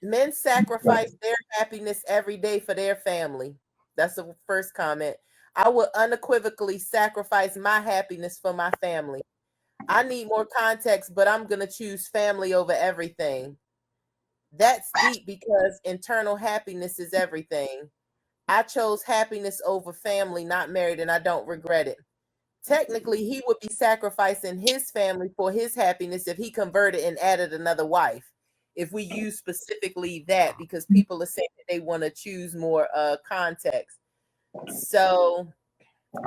Men sacrifice their happiness every day for their family. That's the first comment. I would unequivocally sacrifice my happiness for my family. I need more context, but I'm going to choose family over everything. That's deep, because internal happiness is everything. I chose happiness over family, not married, and I don't regret it. Technically, he would be sacrificing his family for his happiness if he converted and added another wife. If we use specifically that, because people are saying that they want to choose more context. So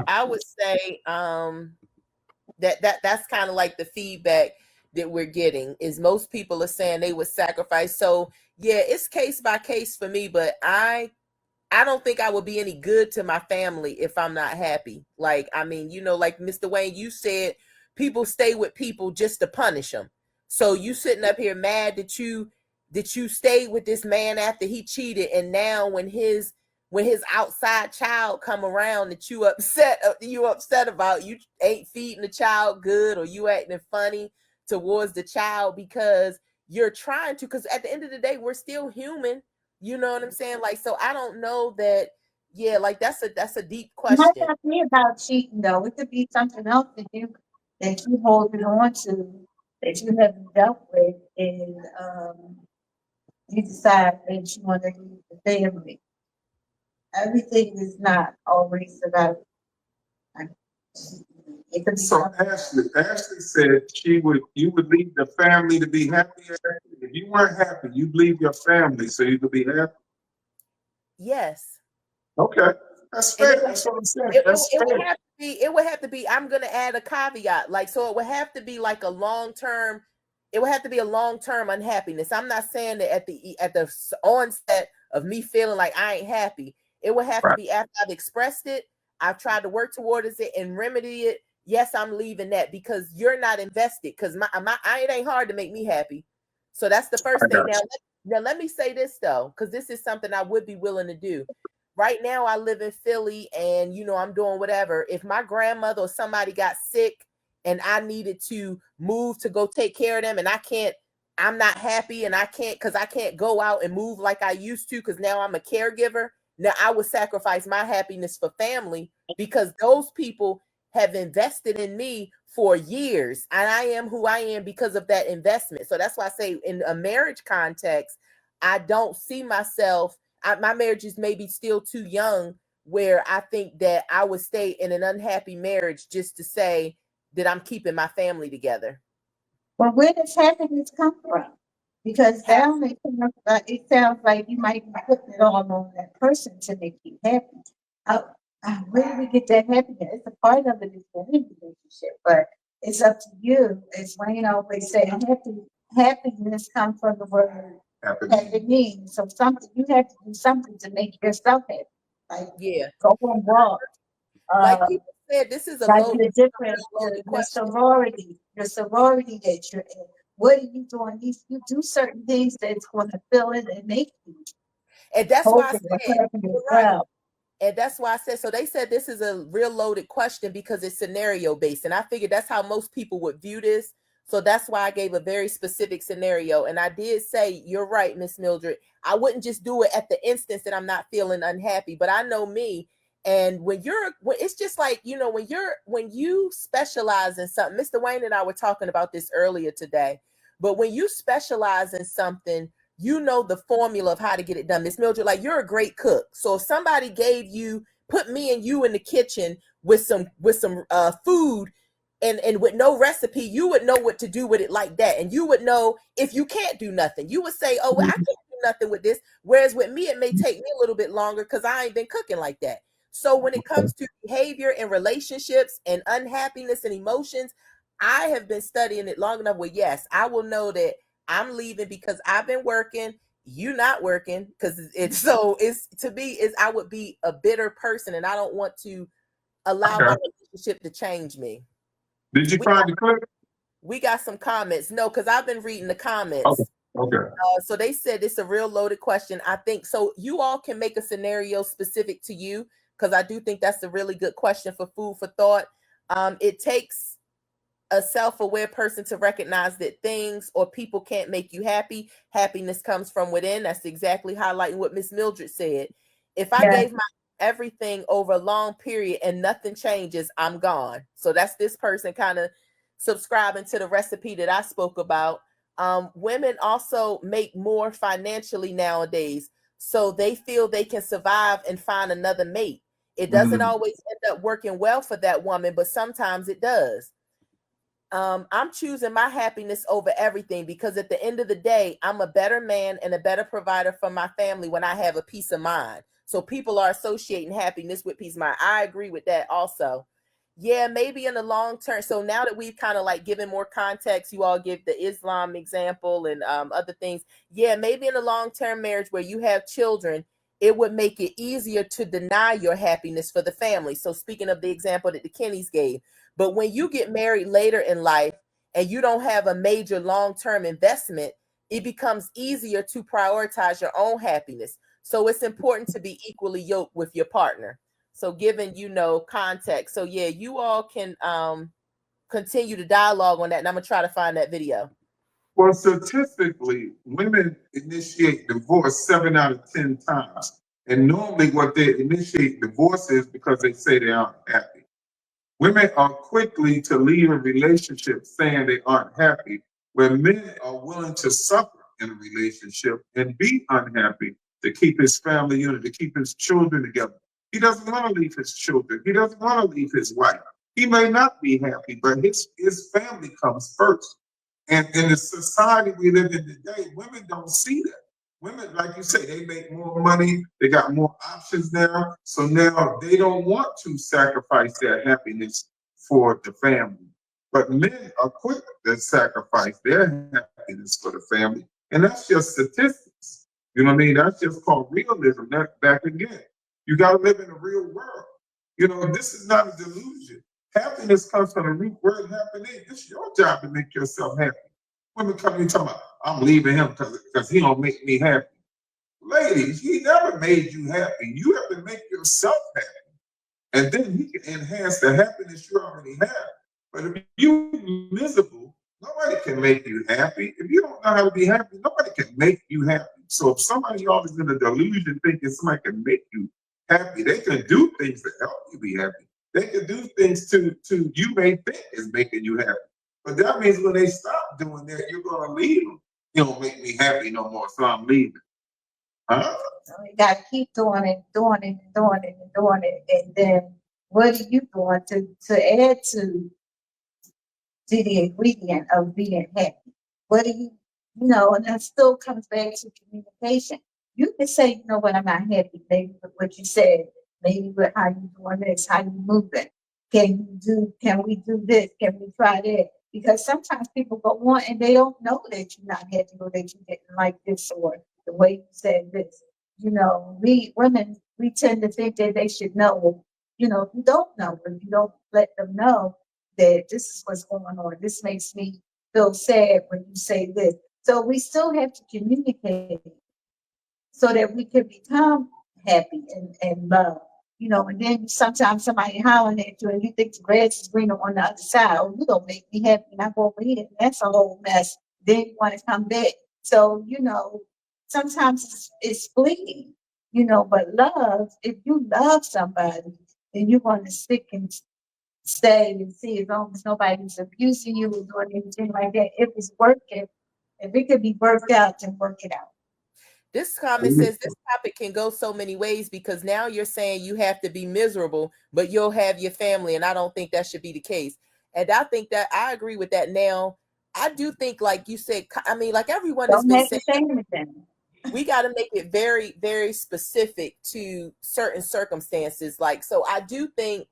I would say that's kind of like the feedback that we're getting, is most people are saying they would sacrifice. So yeah, it's case by case for me, but I don't think I would be any good to my family if I'm not happy. Like, I mean, like Mr. Wayne, you said people stay with people just to punish them. So you sitting up here mad that you stayed with this man after he cheated, and now when his outside child come around that you upset about, you ain't feeding the child good, or you acting funny towards the child because you're trying to, because at the end of the day, we're still human. You know what I'm saying? Like, so I don't know that, Yeah, like that's a deep It might question. not be about cheating though. It could be something else that you holding on to that you haven't dealt with, and you decide that you want to leave the family. Everything is not always about like, cheating. It could be So something. Ashley said you would leave the family to be happy. Ashley? If you weren't happy, you'd leave your family so you could be happy. Yes. Okay, that's And fair. That's what I'm saying. That's it would fair. have to be, it would have to be, I'm gonna add a caveat. Like, so it would have to be like a long-term, it would have to be a long-term unhappiness. I'm not saying that at the onset of me feeling like I ain't happy. It would have to Right. be after I've expressed it, I've tried to work towards it and remedy it. Yes, I'm leaving that because you're not invested. Because it ain't hard to make me happy. So that's the I first thing. got you. Now let me say this though, because this is something I would be willing to do. Right now I live in Philly and I'm doing whatever. If my grandmother or somebody got sick and I needed to move to go take care of them and I'm not happy and I can't go out and move like I used to because now I'm a caregiver. Now I would sacrifice my happiness for family because those people have invested in me for years and I am who I am because of that investment. So that's why I say in a marriage context, I don't see myself, my marriage is maybe still too young where I think that I would stay in an unhappy marriage just to say that I'm keeping my family together. Well, where does happiness come from? Because now it sounds like you might be putting it all on that person to make you happy. Where do we get that happiness? It's a part of it is the relationship, but it's up to you. As Wayne always say, happiness comes from the word happy. So something you have to do something to make yourself happy. Like Yeah. go and walk. Like people said, this is a Like loaded, the different, loaded the question. sorority that you're in. What are you doing? You do certain things that's going to fill it and make you And that's why I hoping or said, happy as you're right. well. And that's why I said, so they said this is a real loaded question because it's scenario based. And I figured that's how most people would view this. So that's why I gave a very specific scenario. And I did say, you're right, Miss Mildred. I wouldn't just do it at the instance that I'm not feeling unhappy, but I know me. And when it's just like, when you specialize in something, Mr. Wayne and I were talking about this earlier today, but when you specialize in something, you know the formula of how to get it done. Miss Mildred, like you're a great cook. So if somebody put me and you in the kitchen with some food and with no recipe, you would know what to do with it like that. And you would know if you can't do nothing. You would say, oh, well, I can't do nothing with this. Whereas with me, it may take me a little bit longer because I ain't been cooking like that. So when it comes to behavior and relationships and unhappiness and emotions, I have been studying it long enough where yes, I will know that I'm leaving because I've been working, you not working, because it's to me is I would be a bitter person and I don't want to allow my relationship to change me. Did you We find the clip? we got some comments. No, because I've been reading the Okay. comments. Okay. So they said it's a real loaded question. I think so. You all can make a scenario specific to you because I do think that's a really good question for food for thought. It takes a self-aware person to recognize that things or people can't make you happy. Happiness comes from within. That's exactly highlighting what Miss Mildred said. If I Yeah. gave my everything over a long period and nothing changes, I'm gone. So that's this person kind of subscribing to the recipe that I spoke about. Women also make more financially nowadays, so they feel they can survive and find another mate. It doesn't always end up working well for that woman, but sometimes it does. I'm choosing my happiness over everything because at the end of the day, I'm a better man and a better provider for my family when I have a peace of mind. So people are associating happiness with peace of mind. I agree with that also. Yeah, maybe in the long term. So now that we've kind of like given more context, you all give the Islam example and other things. Yeah, maybe in a long-term marriage where you have children, it would make it easier to deny your happiness for the family. So speaking of the example that the Kenneys gave, but when you get married later in life and you don't have a major long-term investment, it becomes easier to prioritize your own happiness. So it's important to be equally yoked with your partner. So given, context. So yeah, you all can continue to dialogue on that. And I'm going to try to find that video. Well, statistically, women initiate divorce 7 out of 10 times. And normally what they initiate divorce is because they say they aren't happy. Women are quickly to leave a relationship saying they aren't happy, where men are willing to suffer in a relationship and be unhappy to keep his family unit, to keep his children together. He doesn't want to leave his children. He doesn't want to leave his wife. He may not be happy, but his family comes first. And in the society we live in today, women don't see that. Women, like you say, they make more money, they got more options now. So now they don't want to sacrifice their happiness for the family. But men are quick to sacrifice their happiness for the family. And that's just statistics. You know what I mean? That's just called realism. That back again. You got to live in the real world. You know, this is not a delusion. Happiness comes from the root word happiness. It's your job to make yourself happy. Women come in talking about, I'm leaving him because he don't make me happy. Ladies, he never made you happy. You have to make yourself happy. And then he can enhance the happiness you already have. But if you're miserable, nobody can make you happy. If you don't know how to be happy, nobody can make you happy. So if somebody always in a delusion thinking somebody can make you happy, they can do things to help you be happy. They can do things to you may think is making you happy. But that means when they stop doing that, you're going to leave them. You don't make me happy no more, so I'm leaving. Huh? So you got to keep doing it, and then what are you doing to add to the ingredient of being happy? What do you know? And that still comes back to communication. You can say, you know what, I'm not happy, maybe with what you said, maybe with how you doing this, how you moving. Can we do this? Can we try that? Because sometimes people go on and they don't know that you're not happy or that you didn't like this or the way you said this. You know, we women, we tend to think that they should know. You know, if you don't know, if you don't let them know that this is what's going on, this makes me feel sad when you say this. So we still have to communicate so that we can become happy and love. You know, and then sometimes somebody hollering at you and you think the grass is greener on the other side. Oh, you don't make me happy and I go over here. That's a whole mess. Then you want to come back. So, you know, sometimes it's fleeting, you know, but love, if you love somebody, then you want to stick and stay and see as long as nobody's abusing you or doing anything like that. If it's working, if it could be worked out, then work it out. This comment says this topic can go so many ways because now you're saying you have to be miserable, but you'll have your family. And I don't think that should be the case. And I think that I agree with that. Now, I do think, like you said, I mean, like everyone has Don't been have to saying, say anything. we got to make it very, very specific to certain circumstances. Like, so I do think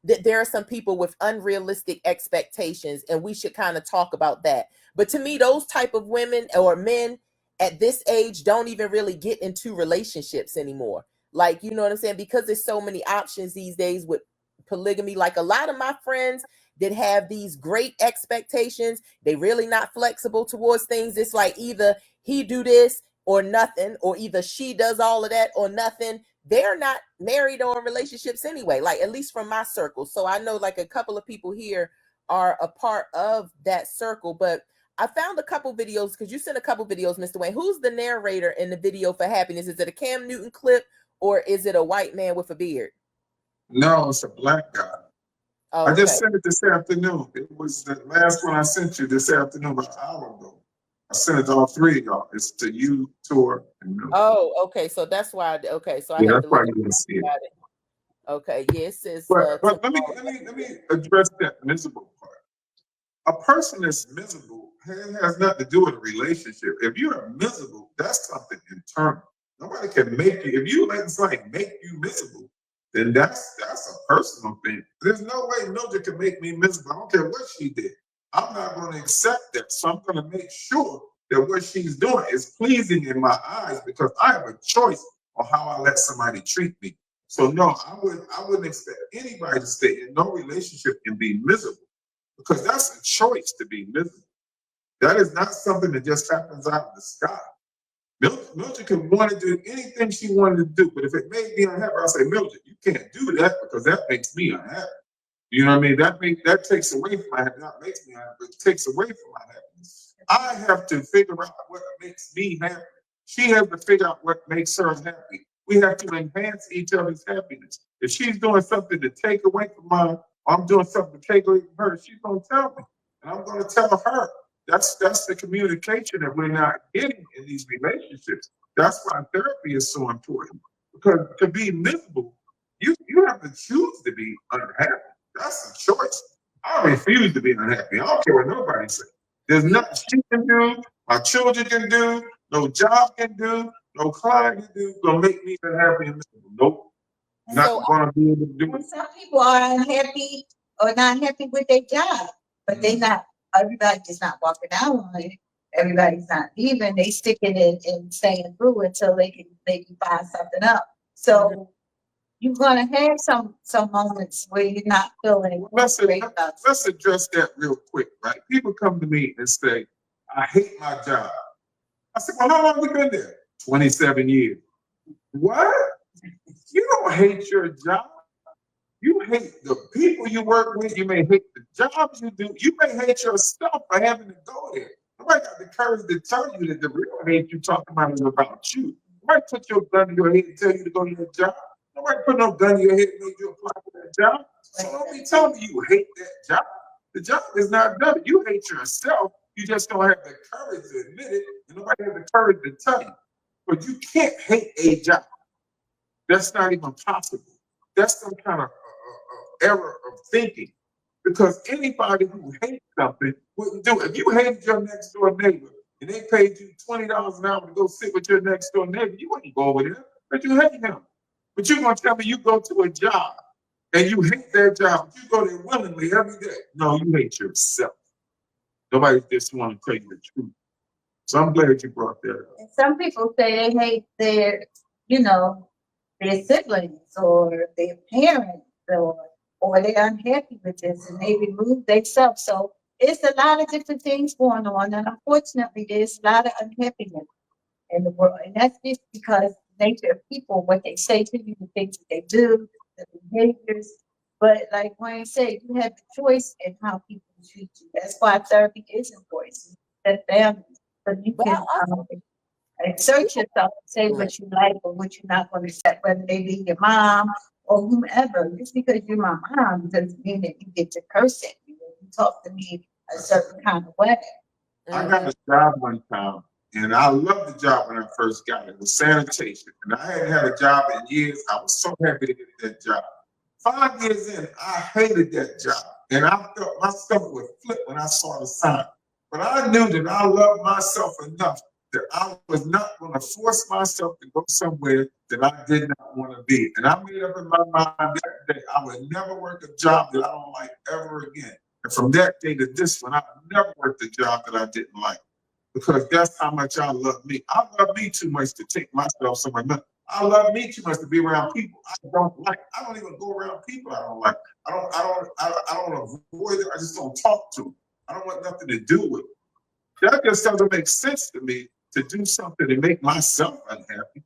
that there are some people with unrealistic expectations, and we should kind of talk about that. But to me, those type of women or men at this age don't even really get into relationships anymore. Like, you know what I'm saying? Because there's so many options these days with polygamy. Like a lot of my friends that have these great expectations, they really not flexible towards things. It's like either he do this or nothing, or either she does all of that or nothing. They're not married or in relationships anyway, like at least from my circle. So I know like a couple of people here are a part of that circle. But I found a couple videos because you sent a couple videos, Mr. Wayne. Who's the narrator in the video for Happiness? Is it a Cam Newton clip or is it a white man with a beard? No, it's a black guy. Oh, I okay. just sent it this afternoon. It was the last one I sent you this afternoon, about an hour ago. I sent it to all three of y'all. It's to you, Tor, and Mildred. Oh, okay. So that's why. Okay, so I Yeah, have that's to why look you didn't see it. at it. Okay, yes, it's But let me address that miserable part. A person that's miserable has nothing to do with a relationship. If you're miserable, that's something internal. Nobody can make you. If you let somebody make you miserable, then that's a personal thing. There's no way Mildred can make me miserable. I don't care what she did. I'm not going to accept that. So I'm going to make sure that what she's doing is pleasing in my eyes because I have a choice on how I let somebody treat me. So no, I wouldn't expect anybody to stay in no relationship and be miserable because that's a choice to be miserable. That is not something that just happens out of the sky. Mildred can want to do anything she wanted to do, but if it made me unhappy, I'll say, Mildred, you can't do that because that makes me unhappy. You know what I mean? That takes away from my happiness. That makes me unhappy, but it takes away from my happiness. I have to figure out what makes me happy. She has to figure out what makes her happy. We have to enhance each other's happiness. If she's doing something to take away from mine, or I'm doing something to take away from her, she's gonna tell me, and I'm gonna tell her. That's the communication that we're not getting in these relationships. That's why therapy is so important. Because to be miserable, you have to choose to be unhappy. That's a choice. I refuse to be unhappy. I don't care what nobody says. There's nothing she can do, my children can do, no job can do, no client can do, gonna make me unhappy and miserable. Nope. Not gonna be able to do it. Some people are unhappy or not happy with their job, but they not, everybody's not walking out on it. Everybody's not leaving. They sticking it and staying through until they can maybe buy something up. So you're gonna have some moments where you're not feeling great about it. Let's address that real quick, right? People come to me and say, I hate my job. I said, well, how long have we been there? 27 years. What? You don't hate your job. You hate the people you work with. You may hate the jobs you do. You may hate yourself for having to go there. Nobody got the courage to tell you that the real hate you're talking about is about you. Nobody put your gun to your head and tell you to go to your job. Nobody put no gun to your head and made you apply for that job. So don't be telling me you hate that job. The job is not done. You hate yourself. You just don't have the courage to admit it, and nobody has the courage to tell you. But you can't hate a job. That's not even possible. That's some kind of error of thinking. Because anybody who hates something wouldn't do it. If you hated your next door neighbor and they paid you $20 an hour to go sit with your next door neighbor, you wouldn't go over there, but you hate him. But you're gonna tell me you go to a job and you hate that job, but you go there willingly every day. No, you hate yourself. Nobody just want to tell you the truth. So I'm glad you brought that up. And some people say they hate their, their siblings or their parents or they're unhappy with this and they remove themselves. So it's a lot of different things going on. And unfortunately, there's a lot of unhappiness in the world. And that's just because the nature of people, what they say to you, the things that they do, the behaviors. But like Wayne said, you have the choice in how people treat you. That's why therapy is important. That family. So you can exert yourself and say what you like or what you're not going to accept, whether they be your mom or whomever. Just because you're my mom doesn't mean that you get to curse at me. You talk to me a certain kind of way. I got a job one time, and I loved the job when I first got it. It was sanitation. And I hadn't had a job in years. I was so happy to get that job. 5 years in, I hated that job. And I felt my stomach would flip when I saw the sign. But I knew that I loved myself enough that I was not going to force myself to go somewhere that I did not want to be. And I made up in my mind that day I would never work a job that I don't like ever again. And from that day to this one, I've never worked a job that I didn't like. Because that's how much I love me. I love me too much to take myself somewhere. I love me too much to be around people I don't like. I don't even go around people I don't like. I don't avoid them. I just don't talk to them. I don't want nothing to do with it. That just doesn't make sense to me to do something to make myself unhappy.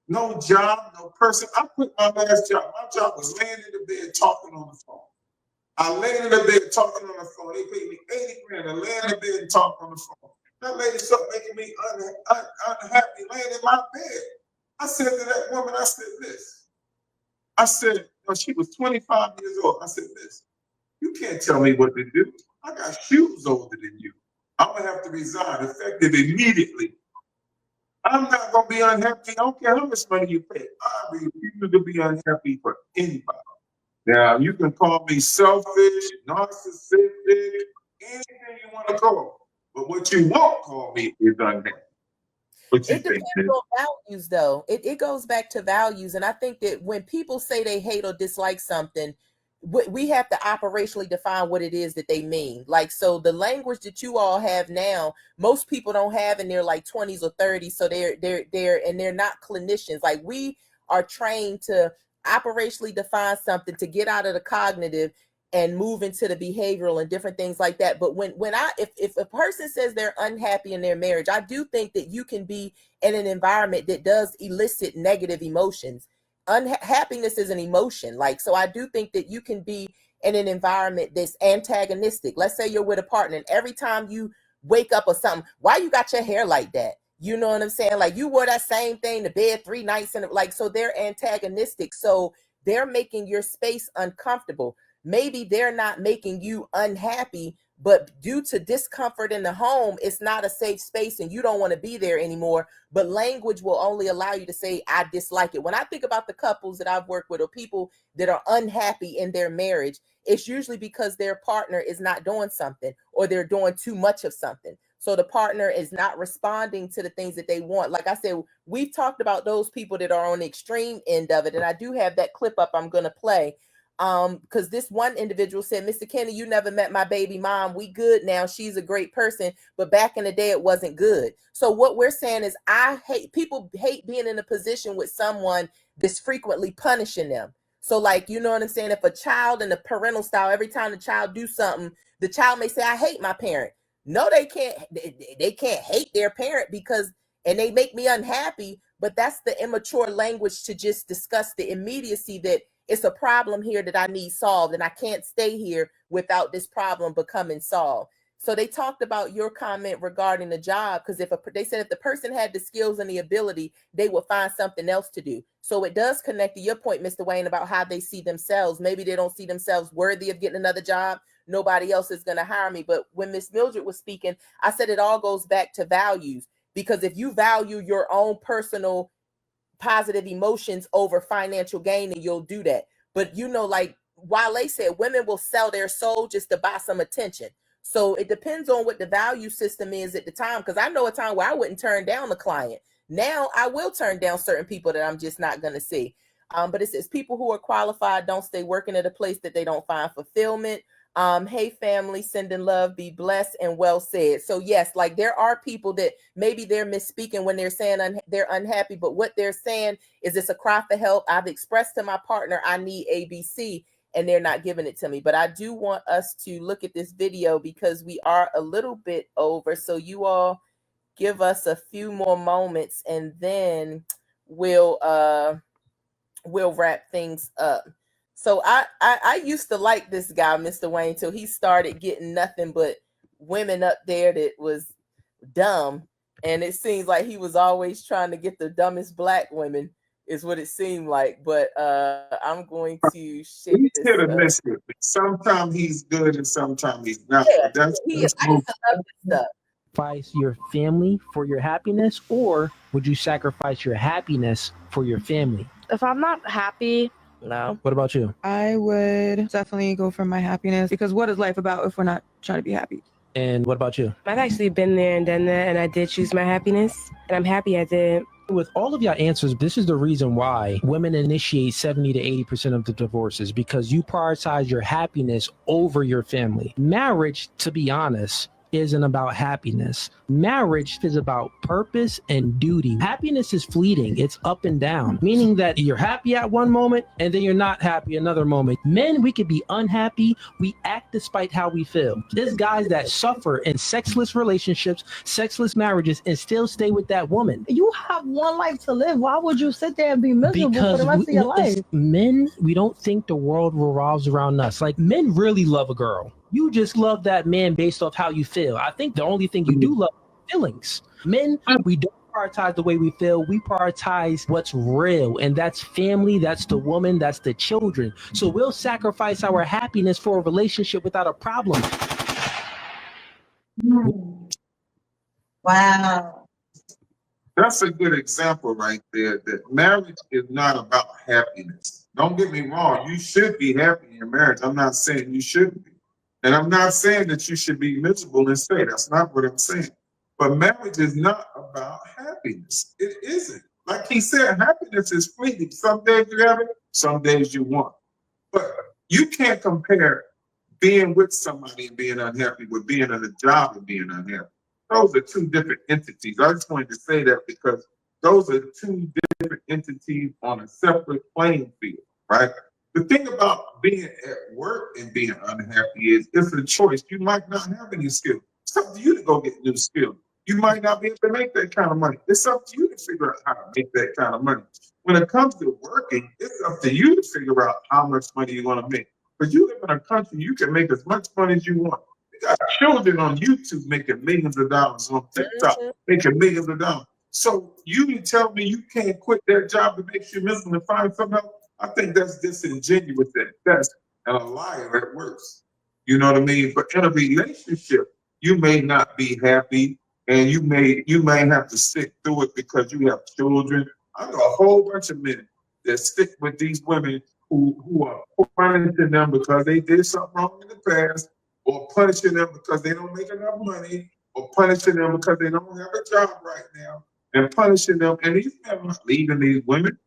No job, no person. I quit my last job. My job was laying in the bed talking on the phone. I lay in the bed talking on the phone. They paid me 80 grand to lay in the bed and talk on the phone. That lady started making me unhappy laying in my bed. I said to that woman, I said this. I said, she was 25 years old. I said this. You can't tell me what to do. I got shoes older than you. I'm going to have to resign effective immediately. I'm not going to be unhappy. I don't care how much money you pay. I refuse to be unhappy for anybody. Now, you can call me selfish, narcissistic, anything you want to call me. But what you won't call me is unhappy. It depends on values, though. It goes back to values. And I think that when people say they hate or dislike something, we have to operationally define what it is that they mean. Like, so the language that you all have now, most people don't have in their like 20s or 30s. So they're not clinicians. Like, we are trained to operationally define something to get out of the cognitive and move into the behavioral and different things like that. But if a person says they're unhappy in their marriage, I do think that you can be in an environment that does elicit negative emotions. Unhappiness is an emotion. Like, so I do think that you can be in an environment that's antagonistic. Let's say you're with a partner and every time you wake up or something, why you got your hair like that? You know what I'm saying? Like, you wore that same thing to bed 3 nights and like, so they're antagonistic. So they're making your space uncomfortable. Maybe they're not making you unhappy, but due to discomfort in the home, it's not a safe space and you don't want to be there anymore. But language will only allow you to say, I dislike it. When I think about the couples that I've worked with or people that are unhappy in their marriage, it's usually because their partner is not doing something or they're doing too much of something. So the partner is not responding to the things that they want. Like I said, we've talked about those people that are on the extreme end of it. And I do have that clip up I'm going to play. Because this one individual said, Mr. Kenny, you never met my baby mom. We good now. She's a great person. But back in the day, it wasn't good. So what we're saying is people hate being in a position with someone that's frequently punishing them. So like, you know what I'm saying? If a child in the parental style, every time the child do something, the child may say, I hate my parent. No, they can't. They can't hate their parent and they make me unhappy. But that's the immature language to just discuss the immediacy that it's a problem here that I need solved, and I can't stay here without this problem becoming solved. So they talked about your comment regarding the job, because they said if the person had the skills and the ability, they would find something else to do. So it does connect to your point, Mr. Wayne, about how they see themselves. Maybe they don't see themselves worthy of getting another job. Nobody else is going to hire me. But when Miss Mildred was speaking, I said it all goes back to values, because if you value your own personal positive emotions over financial gain, and you'll do that. But you know, like Wale said, women will sell their soul just to buy some attention. So it depends on what the value system is at the time. Because I know a time where I wouldn't turn down a client. Now I will turn down certain people that I'm just not going to see. But it says people who are qualified don't stay working at a place that they don't find fulfillment. Hey family, sending love, be blessed and well said. So yes, like there are people that maybe they're misspeaking when they're saying they're unhappy, but what they're saying is it's a cry for help. I've expressed to my partner I need ABC, and they're not giving it to me. But I do want us to look at this video because we are a little bit over. So you all give us a few more moments and then we'll wrap things up. So I used to like this guy, Mr. Wayne, till he started getting nothing but women up there that was dumb. And it seems like he was always trying to get the dumbest black women, is what it seemed like. But I'm going to share He's this. hit or miss it. Sometimes he's good and sometimes he's not. Yeah, That's he is. I used to love this stuff. Sacrifice your family for your happiness, or would you sacrifice your happiness for your family? If I'm not happy, no. What about you? I would definitely go for my happiness, because what is life about if we're not trying to be happy? And what about you? I've actually been there and done that, and I did choose my happiness, and I'm happy I did. With all of your answers, this is the reason why women initiate 70 to 80% of the divorces, because you prioritize your happiness over your family. Marriage, to be honest, isn't about happiness. Marriage is about purpose and duty. Happiness is fleeting. It's up and down, meaning that you're happy at one moment and then you're not happy another moment. Men, we could be unhappy. We act despite how we feel. There's guys that suffer in sexless relationships, sexless marriages, and still stay with that woman. You have one life to live. Why would you sit there and be miserable for the rest of your life? Men, we don't think the world revolves around us. Like, men really love a girl. You just love that man based off how you feel. I think the only thing you do love is feelings. Men, we don't prioritize the way we feel. We prioritize what's real, and that's family, that's the woman, that's the children. So we'll sacrifice our happiness for a relationship without a problem. Wow. That's a good example right there, that marriage is not about happiness. Don't get me wrong. You should be happy in your marriage. I'm not saying you shouldn't be. And I'm not saying that you should be miserable and stay. That's not what I'm saying. But marriage is not about happiness. It isn't. Like he said, happiness is fleeting. Some days you have it, some days you want. But you can't compare being with somebody and being unhappy with being on a job and being unhappy. Those are two different entities. I just wanted to say that because those are two different entities on a separate playing field, right? The thing about being at work and being unhappy is it's a choice. You might not have any skill. It's up to you to go get new skills. You might not be able to make that kind of money. It's up to you to figure out how to make that kind of money. When it comes to working, it's up to you to figure out how much money you want to make. But you live in a country, you can make as much money as you want. You got children on YouTube making millions of dollars, on TikTok making millions of dollars. So you can tell me you can't quit that job that makes you miserable and find something else? I think that's disingenuous at best and a liar at worst. You know what I mean? But in a relationship, you may not be happy and you may have to stick through it because you have children. I know a whole bunch of men that stick with these women who are punishing them because they did something wrong in the past, or punishing them because they don't make enough money, or punishing them because they don't have a job right now, and punishing them. And these men are not leaving these women.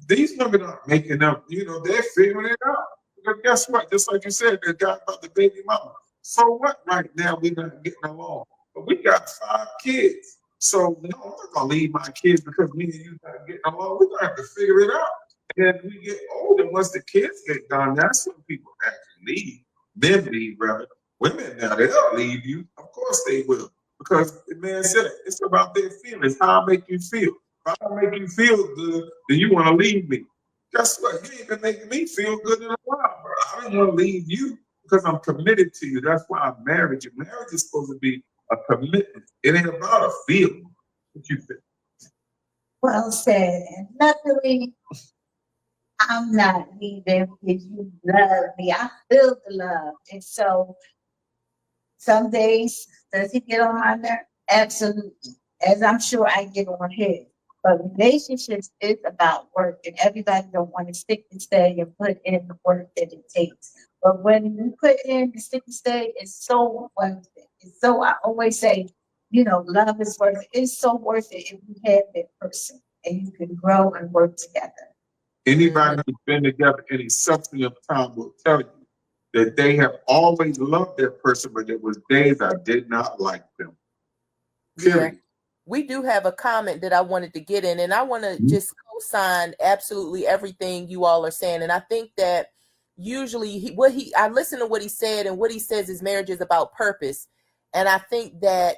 These women aren't making up, they're figuring it out. Because guess what? Just like you said, the guy about the baby mama. So what right now we're not getting along? But we got 5 kids. So no, I'm not gonna leave my kids because me and you not getting along. We're gonna have to figure it out. And as we get older, once the kids get done, that's when people actually leave. Men leave, rather. Women now, they'll leave you. Of course they will. Because the man said it, it's about their feelings, how I make you feel. If I don't make you feel good, then you want to leave me. Guess what? You ain't been making me feel good in a while, bro. I don't want to leave you because I'm committed to you. That's why I'm married. Your marriage is supposed to be a commitment. It ain't about a feeling. What you think? Well said. And luckily, I'm not leaving because you love me. I feel the love. And so some days, does he get on my nerve? Absolutely. As I'm sure I get on his. But relationships is about work, and everybody don't want to stick and stay and put in the work that it takes. But when you put in the stick and stay, it's so worth it. It's so, I always say, love is worth it. It's so worth it if you have that person and you can grow and work together. Anybody who's been together any substance of time will tell you that they have always loved that person, but there was days I did not like them. Period. Yeah. We do have a comment that I wanted to get in, and I want to just co-sign absolutely everything you all are saying. And I think that usually I listen to what he said, and what he says is marriage is about purpose. And I think that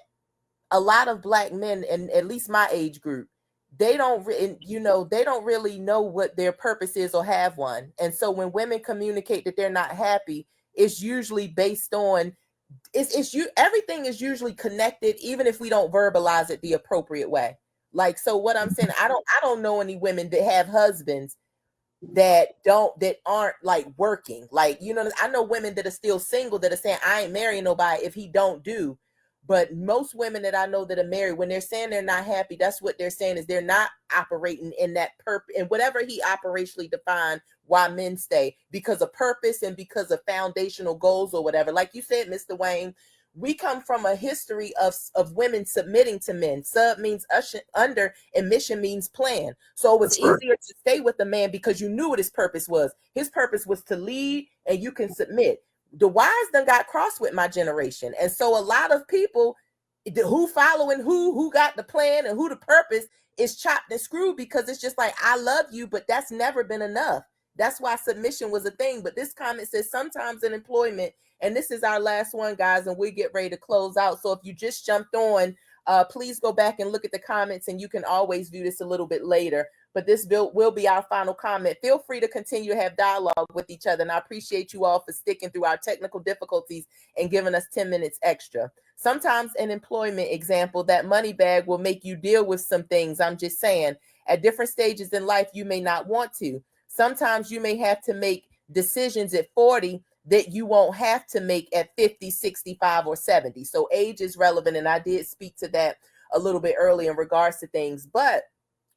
a lot of Black men, and at least my age group, they don't really know what their purpose is or have one. And so when women communicate that they're not happy, it's usually based on everything is usually connected, even if we don't verbalize it the appropriate way. Like, so what I'm saying, I don't know any women that have husbands that aren't like working. Like, I know women that are still single that are saying, I ain't marrying nobody if he don't do. But most women that I know that are married, when they're saying they're not happy, that's what they're saying is they're not operating in that purpose, and whatever he operationally defined why men stay, because of purpose and because of foundational goals or whatever. Like you said, Mr. Wayne, we come from a history of women submitting to men. Sub means under, and mission means plan. So it was easier to stay with the man because you knew what his purpose was. His purpose was to lead, and you can submit. The wise done got crossed with my generation. And so a lot of people who following who got the plan and who the purpose is chopped and screwed, because it's just like, I love you, but that's never been enough. That's why submission was a thing. But this comment says sometimes in employment, and this is our last one, guys, and we get ready to close out. So if you just jumped on, please go back and look at the comments, and you can always view this a little bit later. But this will be our final comment. Feel free to continue to have dialogue with each other. And I appreciate you all for sticking through our technical difficulties and giving us 10 minutes extra. Sometimes an employment example, that money bag will make you deal with some things. I'm just saying, at different stages in life, you may not want to. Sometimes you may have to make decisions at 40 that you won't have to make at 50, 65, or 70. So age is relevant. And I did speak to that a little bit earlier in regards to things. But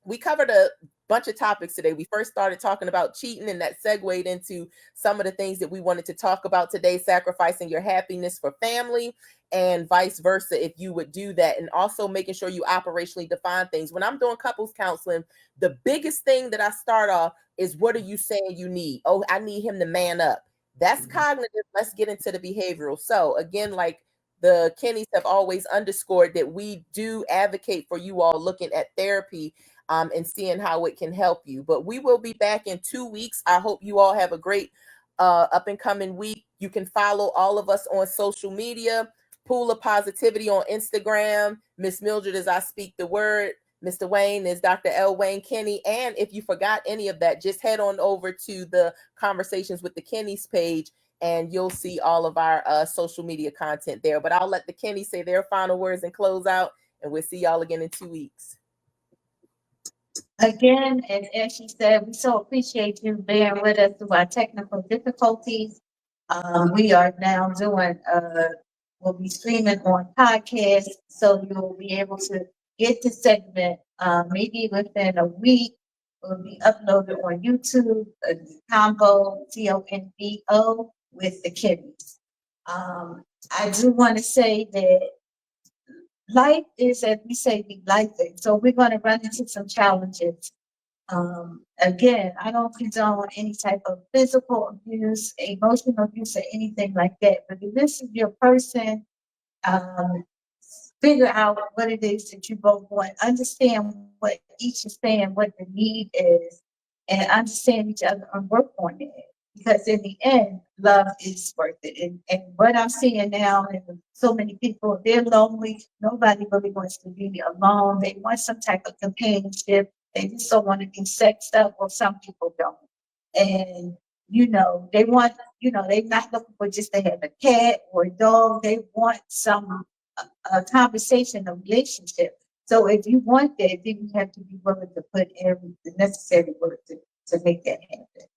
we covered a bunch of topics today. We first started talking about cheating, and that segued into some of the things that we wanted to talk about today, sacrificing your happiness for family and vice versa, if you would do that. And also making sure you operationally define things. When I'm doing couples counseling, the biggest thing that I start off is, what are you saying you need? Oh, I need him to man up. That's cognitive. Let's get into the behavioral. So again, like the Kenneys have always underscored, that we do advocate for you all looking at therapy and seeing how it can help you. But we will be back in 2 weeks. I hope you all have a great up and coming week. You can follow all of us on social media. Pool of Positivity on Instagram. Miss Mildred is I Speak the Word. Mr. Wayne is Dr. L. Wayne Kenney. And if you forgot any of that, just head on over to the Conversations with the Kenneys page, and you'll see all of our social media content there. But I'll let the Kenneys say their final words and close out, and we'll see y'all again in 2 weeks. Again, and as she said, we so appreciate you bearing with us through our technical difficulties. We are now doing, we'll be streaming on podcast, so you'll be able to get the segment, maybe within a week. Will be uploaded on YouTube, combo, CONVO with the Kenneys. I do want to say that life is, as we say, be life. So we're going to run into some challenges. Again, I don't condone any type of physical abuse, emotional abuse, or anything like that. But if this is your person, figure out what it is that you both want, understand what each is saying, what the need is, and understand each other and work on it. Because in the end, love is worth it. And what I'm seeing now, and so many people, they're lonely. Nobody really wants to be alone. They want some type of companionship. They just don't want to be sexed up, or some people don't. And, they want, they're not looking for just to have a cat or a dog. They want some a conversation, a relationship. So if you want that, then you have to be willing to put in the necessary work to make that happen.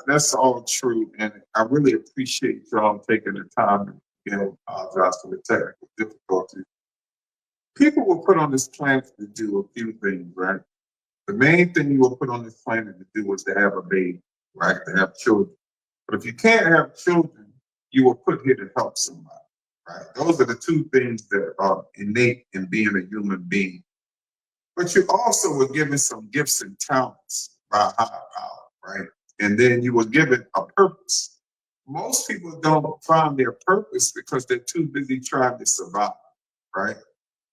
That's all true, and I really appreciate y'all taking the time and again apologize for the technical difficulties. People were put on this planet to do a few things, right? The main thing you were put on this planet to do was to have a baby, right? To have children. But if you can't have children, you were put here to help somebody, right? Those are the two things that are innate in being a human being. But you also were given some gifts and talents by higher power, right? And then you were given a purpose. Most people don't find their purpose because they're too busy trying to survive, right?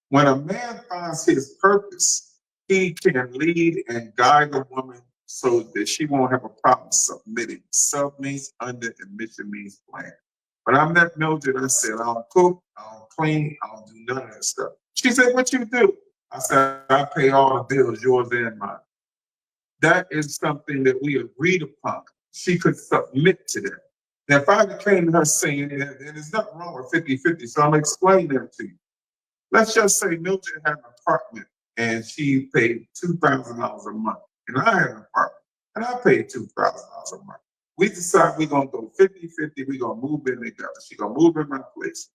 When a man finds his purpose, he can lead and guide a woman so that she won't have a problem submitting. Sub means under and mission means plan. When I met Mildred, I said, I don't cook, I don't clean, I don't do none of that stuff. She said, what you do? I said, I pay all the bills, yours and mine. That is something that we agreed upon. She could submit to that. Now, if I came to her saying, and there's nothing wrong with 50-50, so I'm going to explain that to you. Let's just say Mildred had an apartment and she paid $2,000 a month. And I had an apartment and I paid $2,000 a month. We decide we're going to go 50-50, we're going to move in together. She's going to move in my place.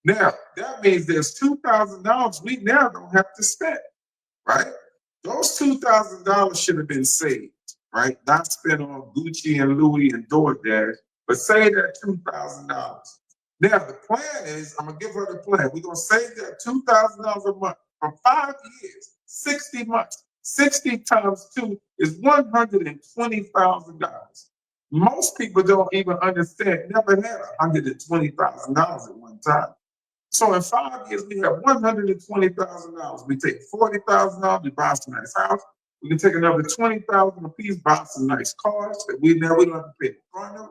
Now, that means there's $2,000 we now don't have to spend, right? Those $2,000 should have been saved, right? Not spent on Gucci and Louis and DoorDash, but save that $2,000. Now, the plan is, I'm going to give her the plan. We're going to save that $2,000 a month for 5 years, 60 months. 60 times 2 is $120,000. Most people don't even understand, never had $120,000 at one time. So in 5 years, we have $120,000. We take $40,000, we buy some nice house. We can take another $20,000 a piece, buy some nice cars that we don't have to pay the front of.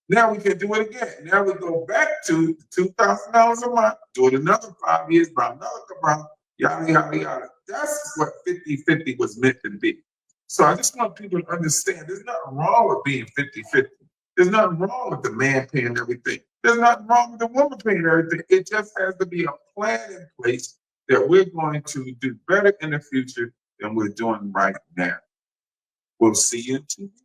Now we can do it again. Now we go back to $2,000 a month, do it another 5 years, buy another car, yada, yada, yada. That's what 50-50 was meant to be. So I just want people to understand there's nothing wrong with being 50-50. There's nothing wrong with the man paying everything. There's nothing wrong with the woman paying everything. It just has to be a plan in place that we're going to do better in the future than we're doing right now. We'll see you in 2 weeks.